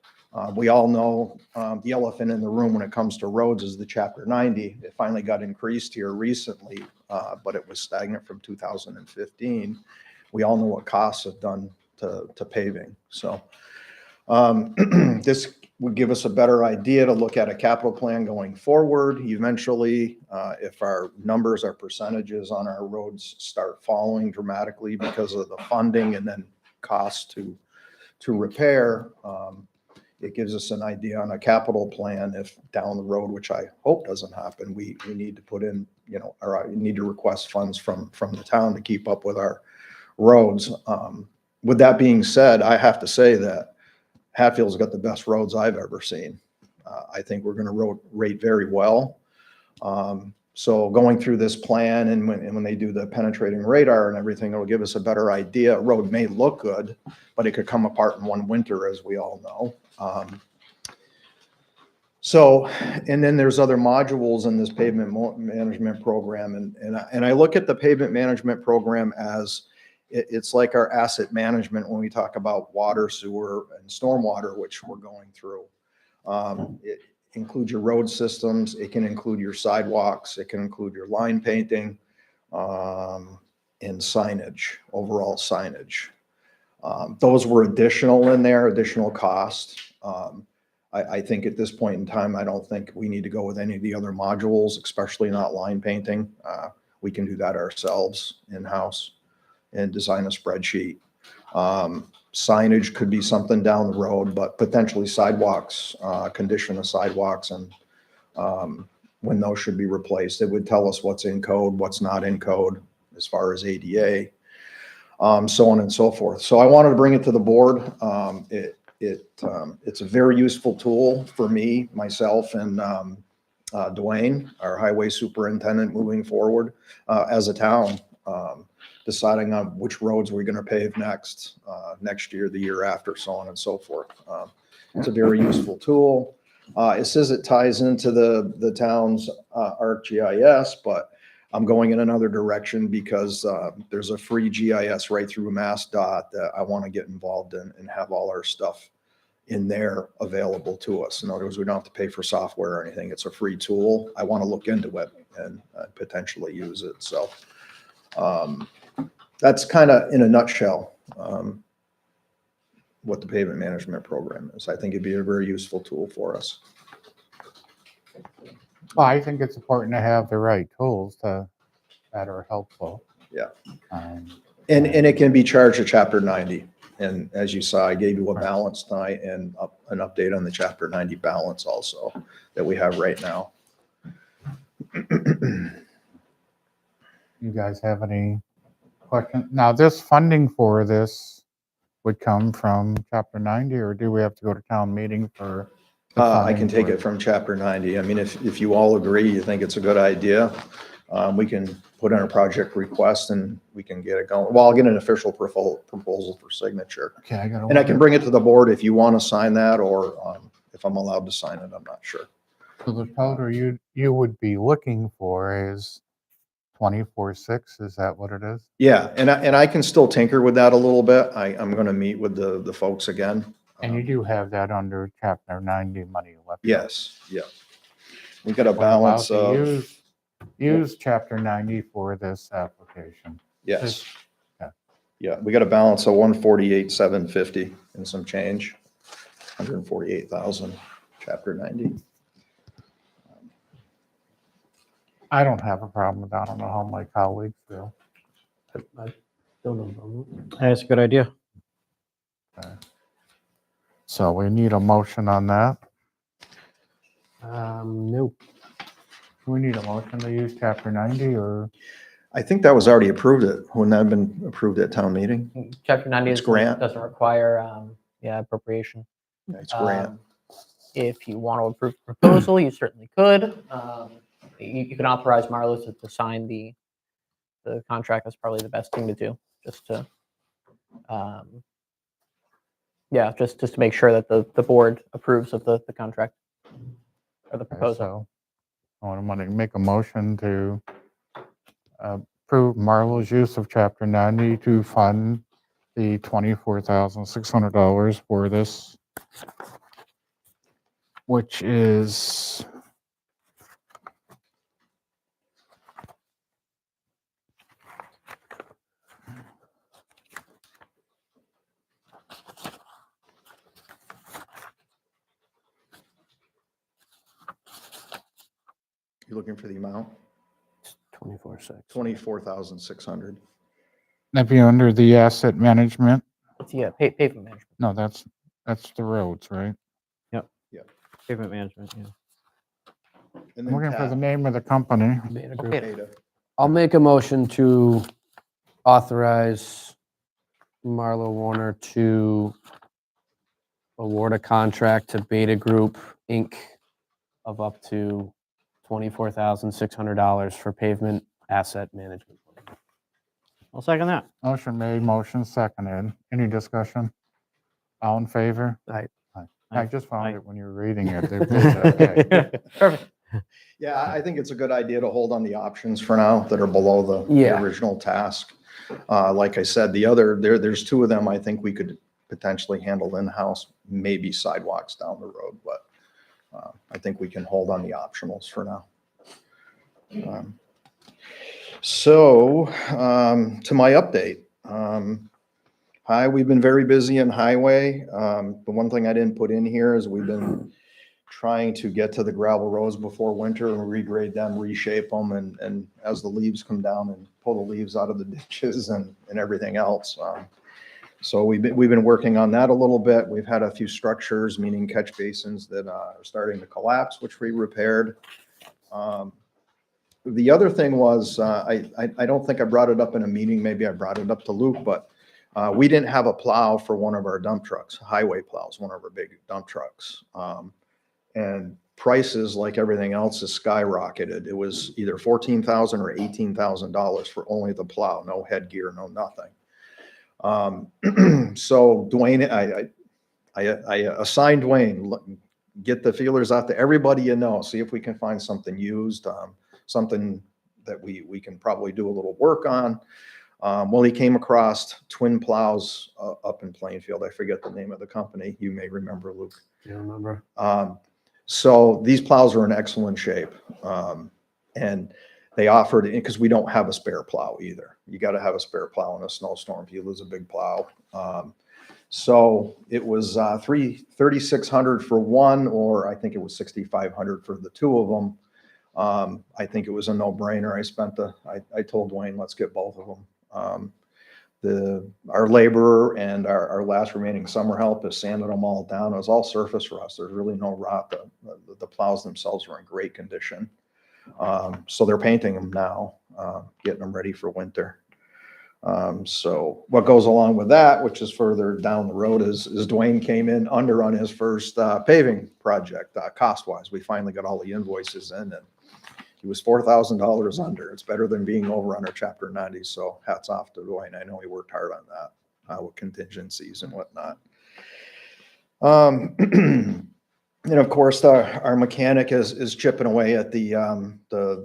we all know the elephant in the room when it comes to roads is the Chapter 90. It finally got increased here recently, but it was stagnant from 2015. We all know what costs have done to paving. So this would give us a better idea to look at a capital plan going forward. Eventually, if our numbers, our percentages on our roads start falling dramatically because of the funding and then cost to repair, it gives us an idea on a capital plan if down the road, which I hope doesn't happen, we need to put in, or I need to request funds from the town to keep up with our roads. With that being said, I have to say that Hatfield's got the best roads I've ever seen. I think we're going to rate very well. So going through this plan and when they do the penetrating radar and everything, it'll give us a better idea. A road may look good, but it could come apart in one winter, as we all know. And then there's other modules in this pavement management program. And I look at the pavement management program as it's like our asset management when we talk about water, sewer, and stormwater, which we're going through. It includes your road systems. It can include your sidewalks. It can include your line painting and signage, overall signage. Those were additional in there, additional cost. I think at this point in time, I don't think we need to go with any of the other modules, especially not line painting. We can do that ourselves in-house and design a spreadsheet. Signage could be something down the road, but potentially sidewalks, condition of sidewalks and when those should be replaced. It would tell us what's in code, what's not in code as far as ADA, so on and so forth. So I wanted to bring it to the board. It's a very useful tool for me, myself, and Dwayne, our highway superintendent, moving forward as a town. Deciding on which roads we're going to pave next year, the year after, so on and so forth. It's a very useful tool. It says it ties into the town's ArcGIS, but I'm going in another direction because there's a free GIS right through MassDOT that I want to get involved in and have all our stuff in there available to us. In other words, we don't have to pay for software or anything. It's a free tool. I want to look into it and potentially use it. So that's kind of in a nutshell what the pavement management program is. I think it'd be a very useful tool for us. Well, I think it's important to have the right tools that are helpful. Yeah. Um, And it can be charged to Chapter 90. And as you saw, I gave you a balance tonight and an update on the Chapter 90 balance also that we have right now. You guys have any questions? Now, this funding for this would come from Chapter 90, or do we have to go to town meeting for? the I funding can take for it from Chapter 90. I mean, if you all agree, you think it's a good idea, we can put in a project request and we can get it going. Well, I'll get an official proposal for signature. Okay, I got And I can bring it to the board if you want to sign that, or if I'm allowed to sign it, I'm not sure. So the total you would be looking for is 24.6, is that what it is? Yeah, and I can still tinker with that a little bit. I'm going to meet with the folks again. And you do have that under Chapter 90 money left? Yes, yeah. We got a We're allowed balance to of, use Chapter 90 for this application. yes. Yeah. Yeah, we got a balance of 148,750 and some change, 148,000, Chapter 90. I don't have a problem with that. I don't know how my colleagues feel. I don't know. That's a good idea. So we need a motion on that. Nope. Do we need a motion to use Chapter 90 or? I think that was already approved. Wouldn't that have been approved at town meeting? Chapter 90 It's grant. doesn't require appropriation. It's grant. If you want to approve the proposal, you certainly could. You can authorize Marlo to sign the contract. That's probably the best thing to do, just to Yeah, just to make sure that the board approves of the contract or the Okay, proposal. So I want to make a motion to approve Marlowe's use of Chapter 90 to fund the $24,600 for this, which is You looking for the amount? 24/6. 24,600. that'd be under the asset management. It's, yeah, pavement management. No, that's the roads, right? Pavement management, yeah. And I'm then looking for the Pat, name of the company. Beta Group. Beta. I'll make a motion to authorize Marlo Warner to award a contract to Beta Group, Inc. of up to $24,600 for pavement asset management. I'll second that. Motion made, motion seconded. Any discussion? All in favor? Aye. I just found Aye. it when you were reading it. Okay. Perfect. Yeah, I think it's a good idea to hold on the options for now that are below the Yeah. original task. Like I said, there's two of them I think we could potentially handle in-house, maybe sidewalks down the road, but I think we can hold on the optionals for now. To my update. We've been very busy in highway. The one thing I didn't put in here is we've been trying to get to the gravel roads before winter and regrade them, reshape them, and as the leaves come down and pull the leaves out of the ditches and everything else. So we've been working on that a little bit. We've had a few structures, meaning catch basins, that are starting to collapse, which we repaired. The other thing was, I don't think I brought it up in a meeting. Maybe I brought it up to Luke, but we didn't have a plow for one of our dump trucks, highway plows, one of our big dump trucks. And prices, like everything else, has skyrocketed. It was either $14,000 or $18,000 for only the plow, no headgear, no nothing. So Dwayne, I assigned Dwayne, get the feelers out to everybody you know, see if we can find something used, something that we can probably do a little work on. Well, he came across twin plows up in Plainfield. I forget the name of the company. You may remember, Luke. You remember? So these plows are in excellent shape. And they offered, because we don't have a spare plow either. You got to have a spare plow in a snowstorm if you lose a big plow. So it was $3,600 for one, or I think it was $6,500 for the two of them. I think it was a no-brainer. I told Dwayne, let's get both of them. Our laborer and our last remaining summer help has sanded them all down. It was all surface for us. There's really no rot. The plows themselves are in great condition. So they're painting them now, getting them ready for winter. So what goes along with that, which is further down the road, is Dwayne came in under on his first paving project, cost-wise. We finally got all the invoices in, and he was $4,000 under. It's better than being over under Chapter 90. So hats off to Dwayne. I know he worked hard on that with contingencies and whatnot. And of course, our mechanic is chipping away at the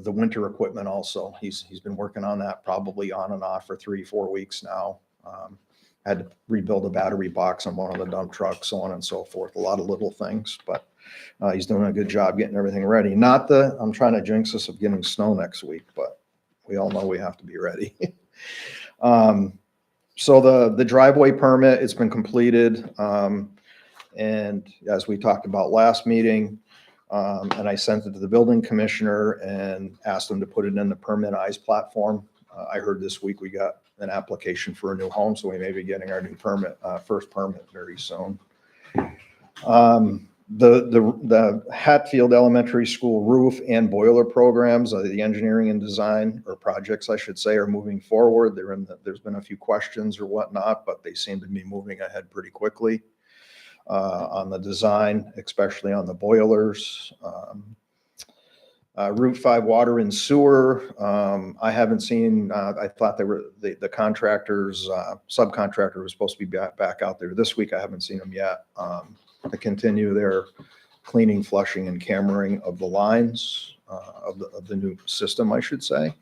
winter equipment also. He's been working on that probably on and off for 3-4 weeks now. Had to rebuild a battery box on one of the dump trucks, so on and so forth. A lot of little things, but he's doing a good job getting everything ready. I'm trying to jinx us of getting snow next week, but we all know we have to be ready. So the driveway permit, it's been completed. And as we talked about last meeting, and I sent it to the building commissioner and asked him to put it in the Permit Eyes platform. I heard this week we got an application for a new home, so we may be getting our new first permit very soon. The Hatfield Elementary School roof and boiler programs, the engineering and design, or projects I should say, are moving forward. There's been a few questions or whatnot, but they seem to be moving ahead pretty quickly. On the design, especially on the boilers. Route 5 water and sewer, I haven't seen, I thought they were, the contractors, subcontractor was supposed to be back out there this week. I haven't seen them yet. To continue their cleaning, flushing, and cameraing of the lines, of the new system, I should say.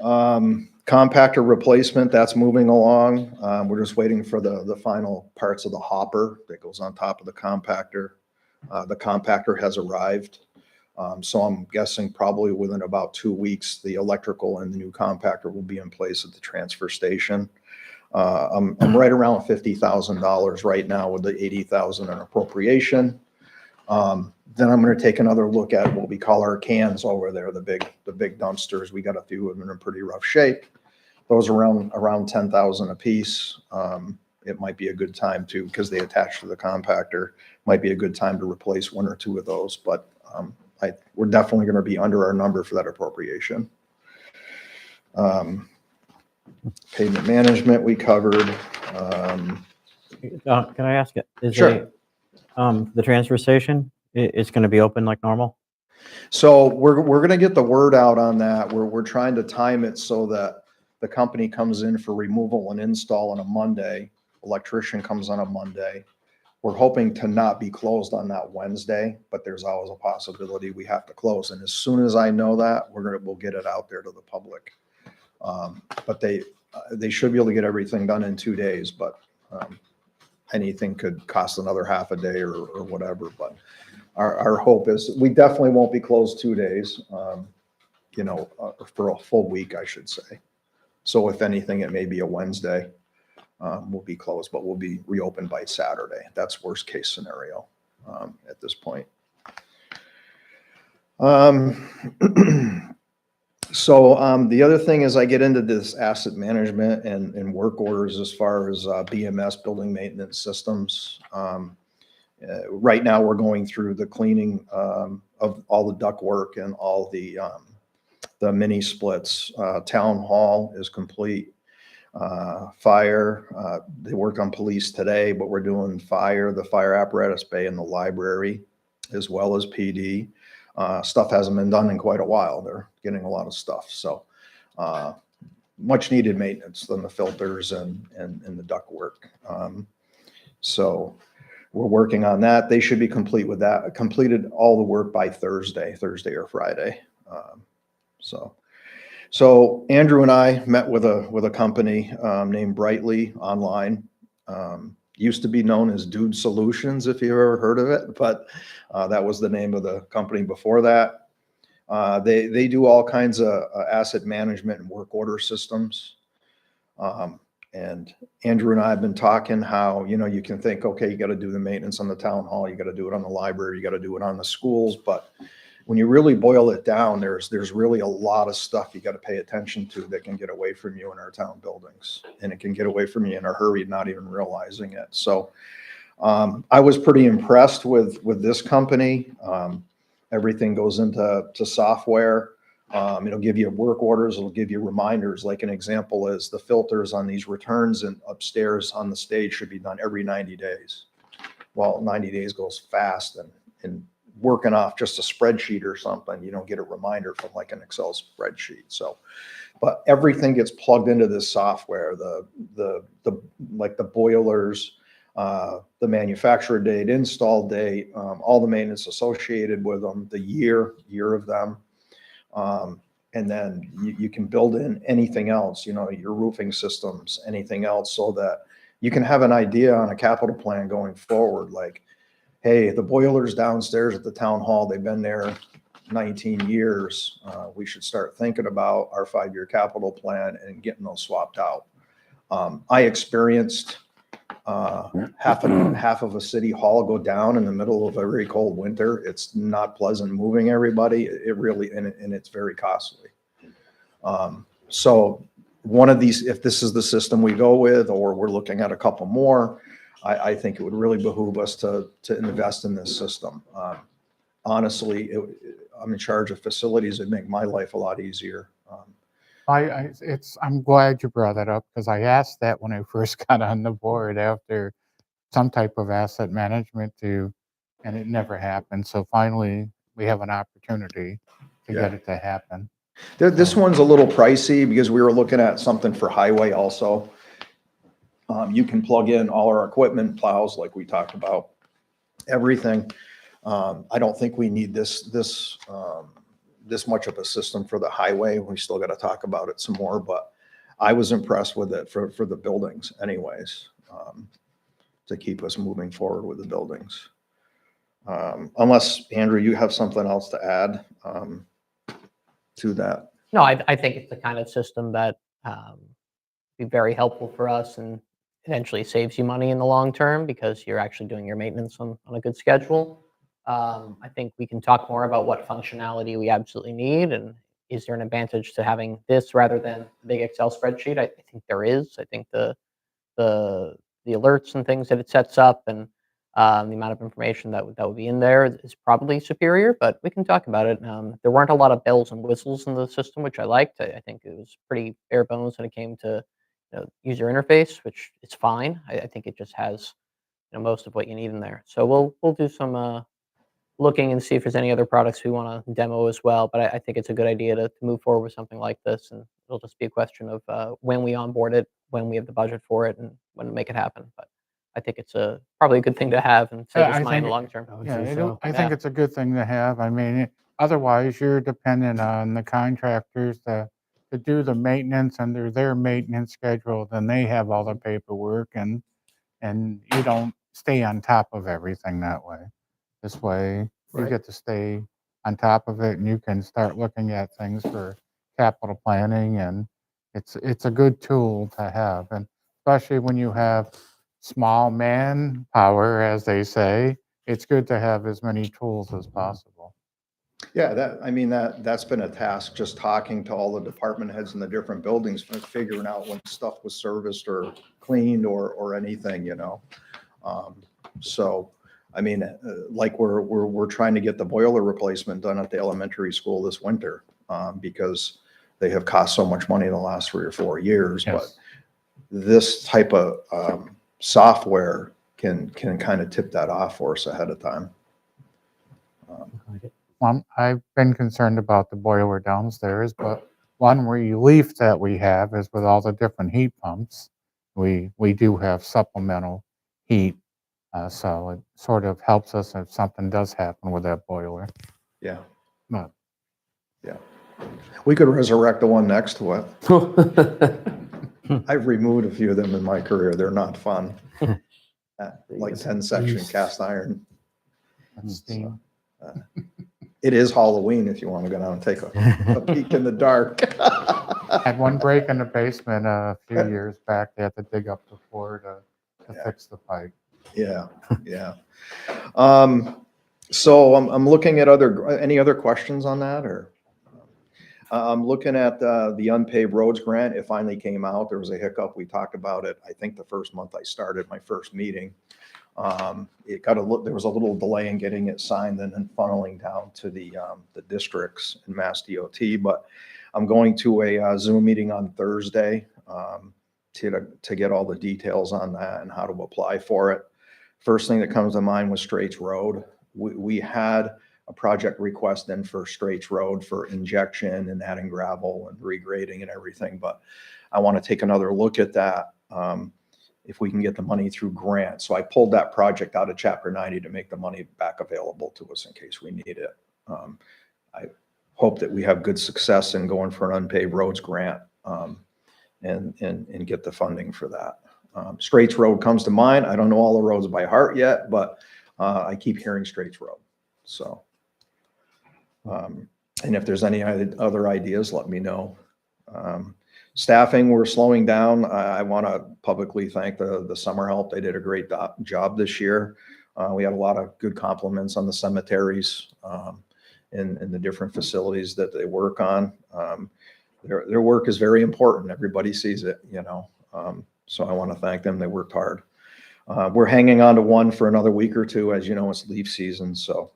Compactor replacement, that's moving along. We're just waiting for the final parts of the hopper that goes on top of the compactor. The compactor has arrived. So I'm guessing probably within about 2 weeks, the electrical and the new compactor will be in place at the transfer station. I'm right around $50,000 right now with the $80,000 in appropriation. Then I'm going to take another look at what we call our cans over there, the big dumpsters. We got a few of them in pretty rough shape. Those are around 10,000 a piece. It might be a good time to, because they attach to the compactor, might be a good time to replace 1 or 2 of those. But we're definitely going to be under our number for that appropriation. Pavement management we covered. Can I ask it? Sure. The transfer station, it's going to be open like normal? So we're going to get the word out on that. We're trying to time it so that the company comes in for removal and install on a Monday. Electrician comes on a Monday. We're hoping to not be closed on that Wednesday, but there's always a possibility we have to close. And as soon as I know that, we'll get it out there to the public. But they should be able to get everything done in 2 days, but anything could cost another half a day or whatever. But our hope is we definitely won't be closed 2 days, for a full week, I should say. So if anything, it may be a Wednesday. We'll be closed, but we'll be reopened by Saturday. That's worst case scenario at this point. So the other thing is I get into this asset management and work orders as far as BMS, building maintenance systems. Right now we're going through the cleaning of all the duct work and all the mini splits. Town hall is complete. Fire, they worked on police today, but we're doing fire, the fire apparatus bay in the library, as well as PD. Stuff hasn't been done in quite a while. They're getting a lot of stuff. So much needed maintenance than the filters and the duct work. So we're working on that. They should be complete with that, completed all the work by Thursday or Friday. So Andrew and I met with a company named Brightly online. Used to be known as Dude Solutions, if you ever heard of it, but that was the name of the company before that. They do all kinds of asset management and work order systems. And Andrew and I have been talking how, you can think, okay, you got to do the maintenance on the town hall, you got to do it on the library, you got to do it on the schools, but when you really boil it down, there's really a lot of stuff you got to pay attention to that can get away from you in our town buildings, and it can get away from you in a hurry, not even realizing it. So I was pretty impressed with this company. Everything goes into software. It'll give you work orders. It'll give you reminders. Like an example is the filters on these returns and upstairs on the stage should be done every 90 days. Well, 90 days goes fast, and working off just a spreadsheet or something, you don't get a reminder from like an Excel spreadsheet. So, but everything gets plugged into this software, like the boilers, the manufacturer date, install date, all the maintenance associated with them, the year of them. And then you can build in anything else, your roofing systems, anything else, so that you can have an idea on a capital plan going forward. Like, hey, the boilers downstairs at the town hall, they've been there 19 years. We should start thinking about our 5-year capital plan and getting those swapped out. I experienced half of a city hall go down in the middle of a very cold winter. It's not pleasant moving everybody. It really, and it's very costly. So one of these, if this is the system we go with, or we're looking at a couple more, I think it would really behoove us to invest in this system. Honestly, I'm in charge of facilities. It'd make my life a lot easier. I'm glad you brought that up, because I asked that when I first got on the board after some type of asset management and it never happened. So finally, we have an opportunity to get Yeah. it to happen. This one's a little pricey because we were looking at something for highway also. You can plug in all our equipment, plows like we talked about, everything. I don't think we need this much of a system for the highway. We still got to talk about it some more, but I was impressed with it for the buildings anyways, to keep us moving forward with the buildings. Unless, Andrew, you have something else to add to that. No, I think it's the kind of system that be very helpful for us and eventually saves you money in the long term because you're actually doing your maintenance on a good schedule. I think we can talk more about what functionality we absolutely need and is there an advantage to having this rather than the big Excel spreadsheet? I think there is. I think the alerts and things that it sets up and the amount of information that would be in there is probably superior, but we can talk about it. There weren't a lot of bells and whistles in the system, which I liked. I think it was pretty bare bones when it came to user interface, which is fine. I think it just has most of what you need in there. So we'll do some looking and see if there's any other products we want to demo as well. But I think it's a good idea to move forward with something like this, and it'll just be a question of when we onboard it, when we have the budget for it, and when to make it happen. But I think it's probably a good thing to have and save Yeah, us I money in the think- long term. would Yeah, say so. I think Yeah. it's a good thing to have. I mean, otherwise you're dependent on the contractors to do the maintenance under their maintenance schedule. Then they have all the paperwork and you don't stay on top of everything that way. This way you Right. get to stay on top of it and you can start looking at things for capital planning, and it's a good tool to have. And especially when you have small manpower, as they say, it's good to have as many tools as possible. Yeah, that's been a task, just talking to all the department heads in the different buildings, figuring out when stuff was serviced or cleaned or anything, So, like we're trying to get the boiler replacement done at the elementary school this winter, because they have cost so much money in the last 3 or 4 years. But Yes. this type of software can kind of tip that off for us ahead of time. I've been concerned about the boiler downstairs, but one relief that we have is with all the different heat pumps, we do have supplemental heat. So it sort of helps us if something does happen with that boiler. Yeah, But we could resurrect the one next to it. I've removed a few of them in my career. They're not fun. Like 10-section cast iron. that's steam. It is Halloween if you want to go down and take a peek in the dark. Had one break in the basement a few years back. They had to dig up the floor to fix the pipe. Yeah, yeah. So I'm looking at any other questions on that, or? I'm looking at the unpaved roads grant. It finally came out. There was a hiccup. We talked about it, I think the first month I started my first meeting. There was a little delay in getting it signed and then funneling down to the districts in Mass DOT. But I'm going to a Zoom meeting on Thursday to get all the details on that and how to apply for it. First thing that comes to mind was Straits Road. We had a project request in for Straits Road for injection and adding gravel and regrading and everything, but I want to take another look at that if we can get the money through grant. So I pulled that project out of Chapter 90 to make the money back available to us in case we need it. I hope that we have good success in going for an unpaved roads grant and get the funding for that. Straits Road comes to mind. I don't know all the roads by heart yet, but I keep hearing Straits Road. So, and if there's any other ideas, let me know. Staffing, we're slowing down. I want to publicly thank the summer help. They did a great job this year. We had a lot of good compliments on the cemeteries and the different facilities that they work on. Their work is very important. Everybody sees it, so I want to thank them. They worked hard. We're hanging on to one for another week or two. As you know, it's leaf season, so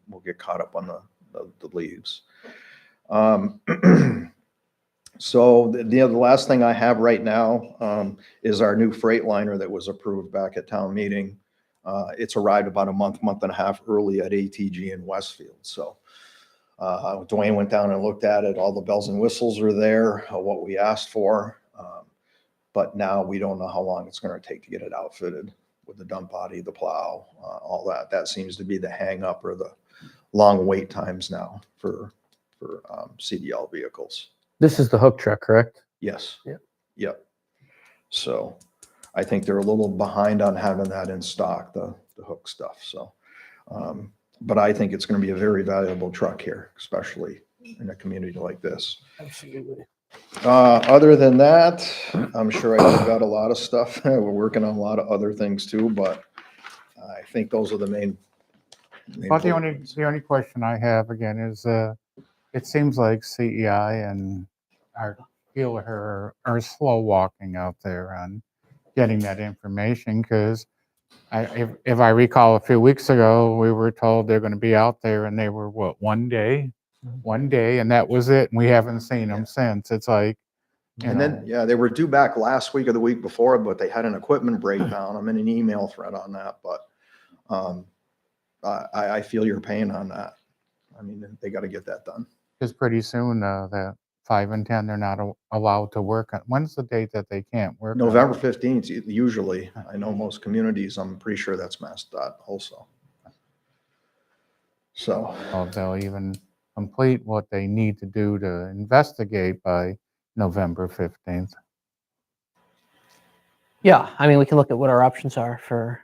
we'll get caught up on the leaves. So the last thing I have right now is our new Freightliner that was approved back at town meeting. It's arrived about a month and a half early at ATG in Westfield. So Dwayne went down and looked at it. All the bells and whistles are there, what we asked for. But now we don't know how long it's going to take to get it outfitted with the dump body, the plow, all that. That seems to be the hang up or the long wait times now for CDL vehicles. This is the hook truck, correct? Yes. Yep. Yep. So I think they're a little behind on having that in stock, the hook stuff. So, but I think it's going to be a very valuable truck here, especially in a community like this. Absolutely. Other than that, I'm sure I've got a lot of stuff. We're working on a lot of other things too, but I think those are the main. Well, the only question I have again is, it seems like CEI and our dealer are slow walking out there on getting that information, because if I recall a few weeks ago, we were told they're going to be out there, and they were what, one day, and that was it, and we haven't seen them since. It's like, And then, yeah, they were due back last week or the week before, but they had an equipment breakdown. I'm in an email thread on that, but I feel your pain on that. I mean, they got to get that done. because pretty soon that 5 and 10 they're not allowed to work on. When's the date that they can't work? on? November 15th, usually. I know most communities, I'm pretty sure that's MassDOT also. So, Well, they'll even complete what they need to do to investigate by November 15th. Yeah, I mean, we can look at what our options are for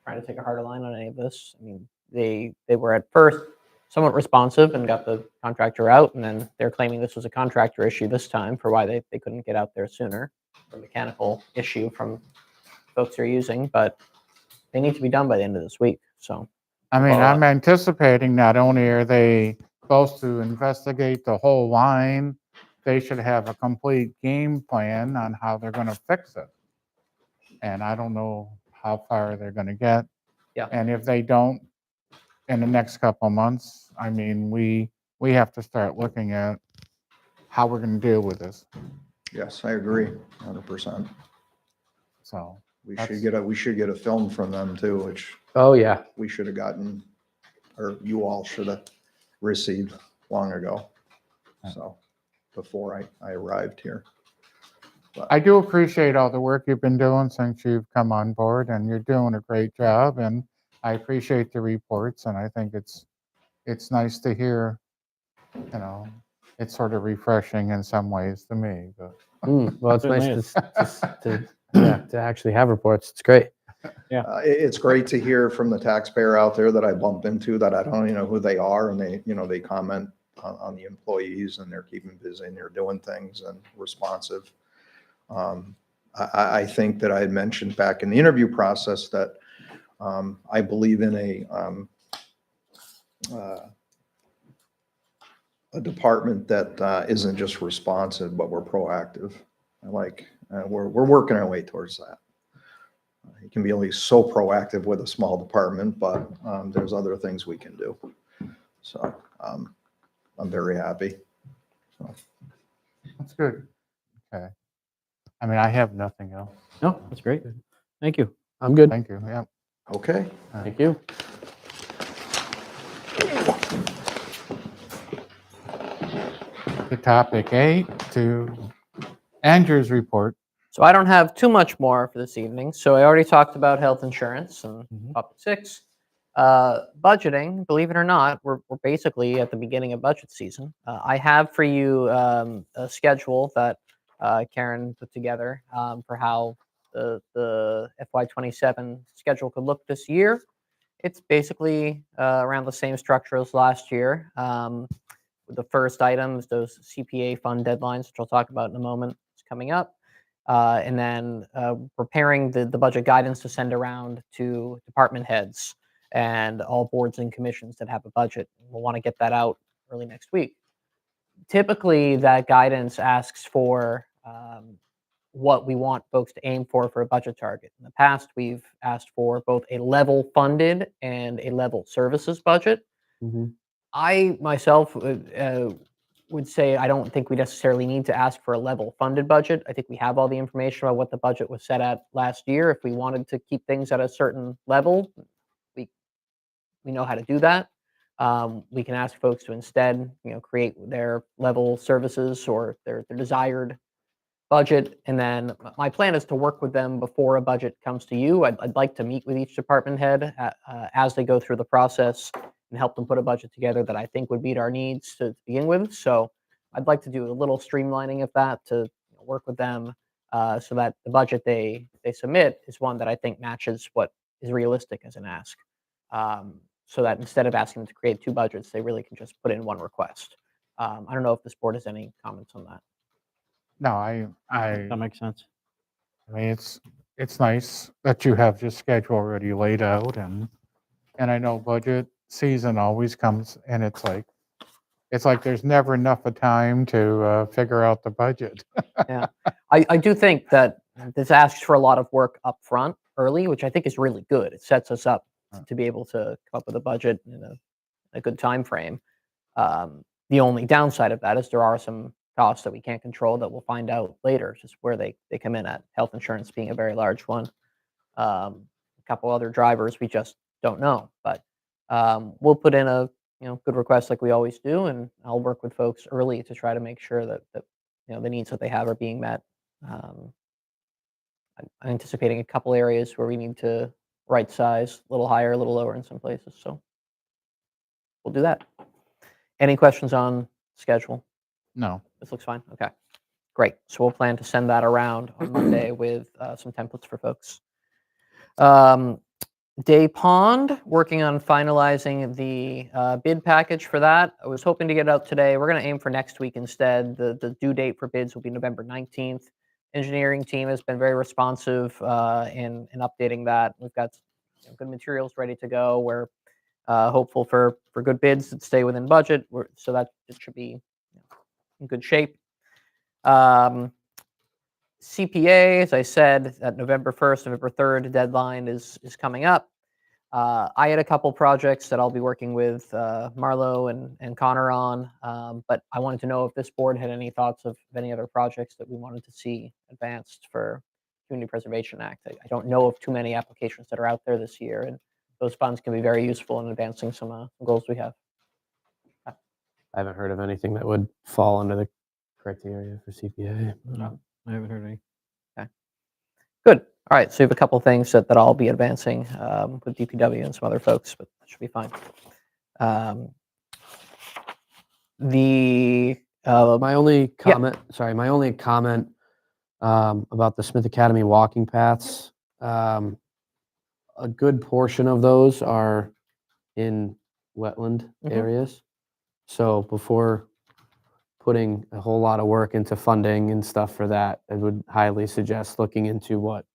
trying to take a harder line on any of this. I mean, they were at first somewhat responsive and got the contractor out, and then they're claiming this was a contractor issue this time for why they couldn't get out there sooner, a mechanical issue from folks they're using, but they need to be done by the end of this week. So, I mean, I'm anticipating not only are they supposed to investigate the whole line, they should have a complete game plan on how they're going to fix it. And I don't know how far they're going to get. Yeah. And if they don't in the next couple of months, I mean, we have to start looking at how we're going to deal with this. yes, I agree 100%. So We That's- should get a film from them too, which Oh, yeah. we should have gotten, or you all should have received long ago. So, before I arrived here. I do appreciate all the work you've been doing since you've come on board, and you're doing a great job, and I appreciate the reports, and I think it's nice to hear, it's sort of refreshing in some ways to me, but Well, it's Certainly nice to actually have reports. It's great. It's great to hear from the taxpayer out there that I bump into that I don't even know who they are, and they comment on the employees, and they're keeping busy and they're doing things and responsive. I think that I had mentioned back in the interview process that I believe in a department that isn't just responsive, but we're proactive. We're working our way towards that. You can be only so proactive with a small department, but there's other things we can do. So I'm very happy. So. that's good. Okay. I mean, I have nothing else. No, that's great. Thank you. I'm good. Thank you. Yeah. Okay. Thank you. To topic 8, to Andrew's report. So I don't have too much more for this evening. So I already talked about health insurance and topic 6. Budgeting, believe it or not, we're basically at the beginning of budget season. I have for you a schedule that Karen put together for how the FY27 schedule could look this year. It's basically around the same structure as last year. The first item is those CPA fund deadlines, which I'll talk about in a moment. It's coming up. And then preparing the budget guidance to send around to department heads and all boards and commissions that have a budget. We'll want to get that out early next week. Typically, that guidance asks for what we want folks to aim for a budget target. In the past, we've asked for both a level funded and a level services budget. Mhm. I myself would say I don't think we necessarily need to ask for a level funded budget. I think we have all the information about what the budget was set at last year. If we wanted to keep things at a certain level, we know how to do that. We can ask folks to instead, create their level services or their desired budget. And then my plan is to work with them before a budget comes to you. I'd like to meet with each department head as they go through the process and help them put a budget together that I think would meet our needs to begin with. So I'd like to do a little streamlining of that to work with them so that the budget they submit is one that I think matches what is realistic as an ask. So that instead of asking them to create two budgets, they really can just put in one request. I don't know if this board has any comments on that. No, I That makes sense. mean, it's nice that you have your schedule already laid out, and I know budget season always comes and it's like there's never enough of time to figure out the budget. I do think that this asks for a lot of work up front early, which I think is really good. It sets us up to be able to come up with a budget in a good time frame. The only downside of that is there are some costs that we can't control that we'll find out later, just where they come in at, health insurance being a very large one. A couple other drivers we just don't know, but we'll put in a good request like we always do, and I'll work with folks early to try to make sure that the needs that they have are being met. I'm anticipating a couple areas where we need to right size, a little higher, a little lower in some places, so we'll do that. Any questions on schedule? No. This looks fine. Okay, great. So we'll plan to send that around on Monday with some templates for folks. Day Pond, working on finalizing the bid package for that. I was hoping to get it out today. We're going to aim for next week instead. The due date for bids will be November 19th. Engineering team has been very responsive in updating that. We've got good materials ready to go. We're hopeful for good bids that stay within budget, so that it should be in good shape. CPA, as I said, that November 1st, November 3rd deadline is coming up. I had a couple projects that I'll be working with Marlo and Connor on, but I wanted to know if this board had any thoughts of any other projects that we wanted to see advanced for Community Preservation Act. I don't know of too many applications that are out there this year, and those funds can be very useful in advancing some goals we have. I haven't heard of anything that would fall under the criteria for CPA. No, I haven't heard any. Good. All right. So you have a couple things that I'll be advancing with DPW and some other folks, but that should be fine. My only comment, my only comment about the Smith Academy walking paths, a good portion of those are in wetland areas. So before putting a whole lot of work into funding and stuff for that, I would highly suggest looking into what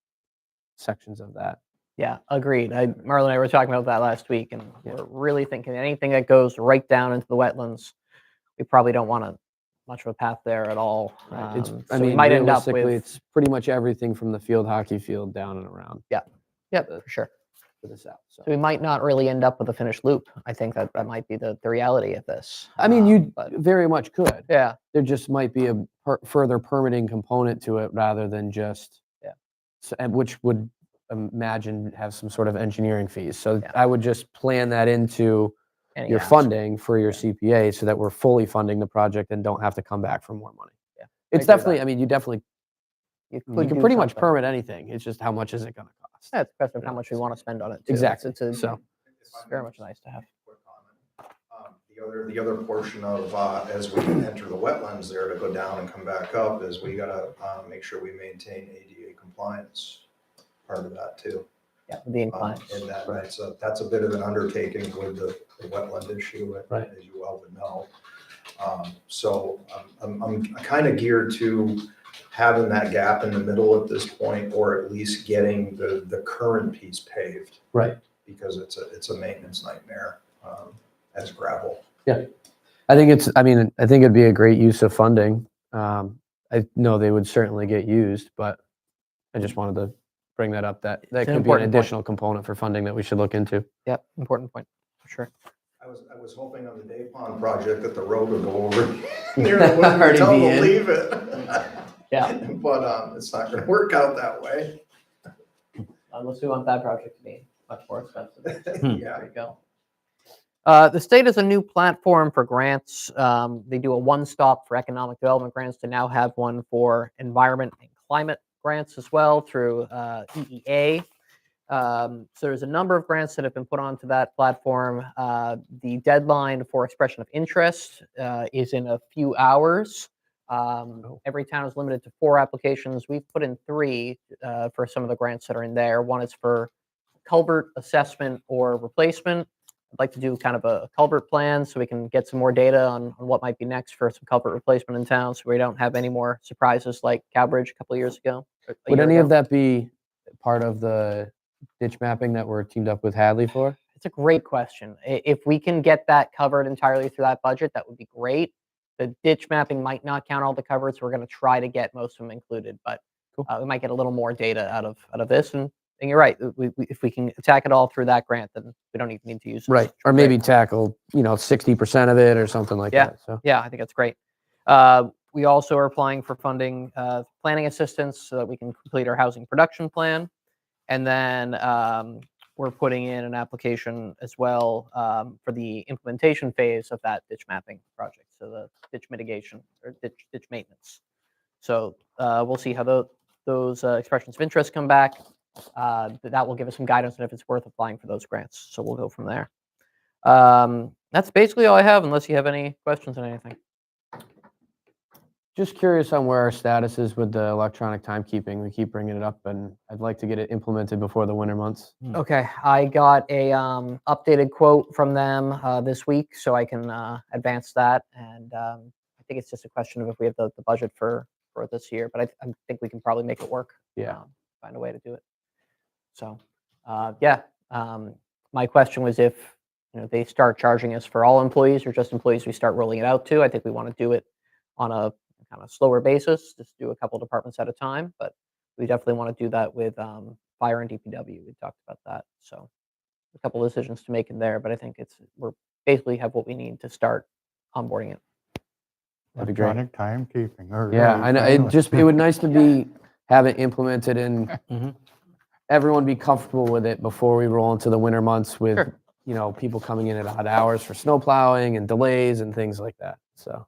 sections of that. Yeah, agreed. Marla and I were talking about that last week, and we're really thinking anything that goes right down into the wetlands, we probably don't want much of a path there at all. Right. So we might end up with it's pretty much everything from the field hockey field down and around. Yep, for sure. To the south. So So we might not really end up with a finished loop. I think that might be the reality of this. I mean, you but very much could. yeah, There just might be a further permitting component to it rather than just, which would imagine have some sort of engineering fees. So Yeah. I would just plan that into any your ask. funding for your CPA so that we're fully funding the project and don't have to come back for more money. Yeah, I It's agree with definitely, that. I mean, you could can do pretty much something. permit anything. It's just how much is it going to cost? Yeah, it's a question of how much we want to spend on it. Too. Exactly. It's So very much nice to have. Quick comment. The other portion of, as we enter the wetlands there to go down and come back up is we gotta make sure we maintain ADA compliance, part of that too. Yeah, the incline. And that's a bit of an undertaking with the wetland issue, Right. as you well would know. So I'm kind of geared to having that gap in the middle at this point, or at least getting the current piece paved. Right. Because it's a maintenance nightmare as gravel. I think it'd be a great use of funding. I know they would certainly get used, but I just wanted to bring that up. That an could be an important point. additional component for funding that we should look into. Yep, important point for sure. I was hoping on the Day Pond project that the road would go over near the woods. Already Tell them be to in. leave it. Yeah. But it's not gonna work out that way. Unless we want that project to be much more expensive. Yeah. There you go. The state is a new platform for grants. They do a one-stop for economic development grants to now have one for environment and climate grants as well through EEA. So there's a number of grants that have been put onto that platform. The deadline for expression of interest is in a few hours. Every town is limited to 4 applications. We've put in 3 for some of the grants that are in there. One is for culvert assessment or replacement. I'd like to do kind of a culvert plan so we can get some more data on what might be next for some culvert replacement in town, so we don't have any more surprises like Cowbridge a couple of years ago. Would any of that be part of the ditch mapping that we're teamed up with Hadley for? It's a great question. If we can get that covered entirely through that budget, that would be great. The ditch mapping might not count all the covers. We're going to try to get most of them included, but we might get a little more data out of this. And you're right. If we can attack it all through that grant, then we don't even need to use Right. Or maybe tackle, 60% of it or something like Yeah. that. So Yeah, I think that's great. We also are applying for funding, planning assistance so that we can complete our housing production plan. And then we're putting in an application as well for the implementation phase of that ditch mapping project. So the ditch mitigation or ditch maintenance. So we'll see how those expressions of interest come back. That will give us some guidance on if it's worth applying for those grants. So we'll go from there. That's basically all I have, unless you have any questions on anything. just curious on where our status is with the electronic timekeeping. We keep bringing it up, and I'd like to get it implemented before the winter months. Okay, I got a updated quote from them this week, so I can advance that. And I think it's just a question of if we have the budget for this year, but I think we can probably make it work. Yeah. Find a way to do it. So, yeah. My question was if they start charging us for all employees or just employees we start rolling it out to. I think we want to do it on a kind of slower basis, just do a couple departments at a time. But we definitely want to do that with fire and DPW. We talked about that. So a couple of decisions to make in there, but I think we're basically have what we need to start onboarding it. That'd be great. Electronic timekeeping. Yeah, I know. It would nice to have it implemented and everyone be comfortable with it before we roll into the winter months with, Sure. People coming in at odd hours for snow plowing and delays and things like that. So,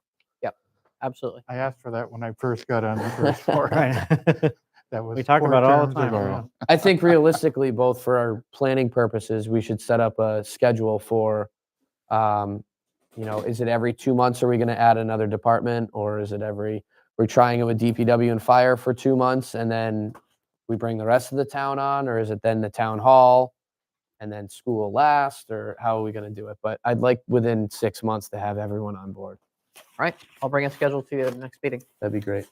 Absolutely. I asked for that when I first got on the first floor. That was We talk 4 about it all the terms time. ago. I think realistically, both for our planning purposes, we should set up a schedule for, is it every 2 months are we going to add another department, or is it we're trying it with DPW and fire for 2 months and then we bring the rest of the town on, or is it then the town hall and then school last, or how are we going to do it? But I'd like within 6 months to have everyone on board. All right. I'll bring a schedule to you at the next meeting. That'd be great.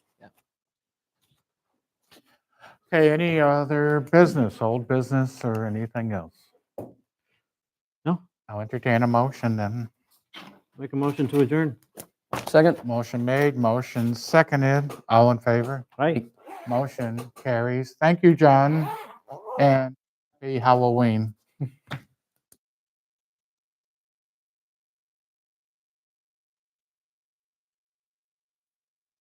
Okay, any other business, old business or anything else? No. I'll entertain a motion then. Make a motion to adjourn. Second. Motion made, motion seconded. All in favor? Right. Motion carries. Thank you, John, and happy Halloween.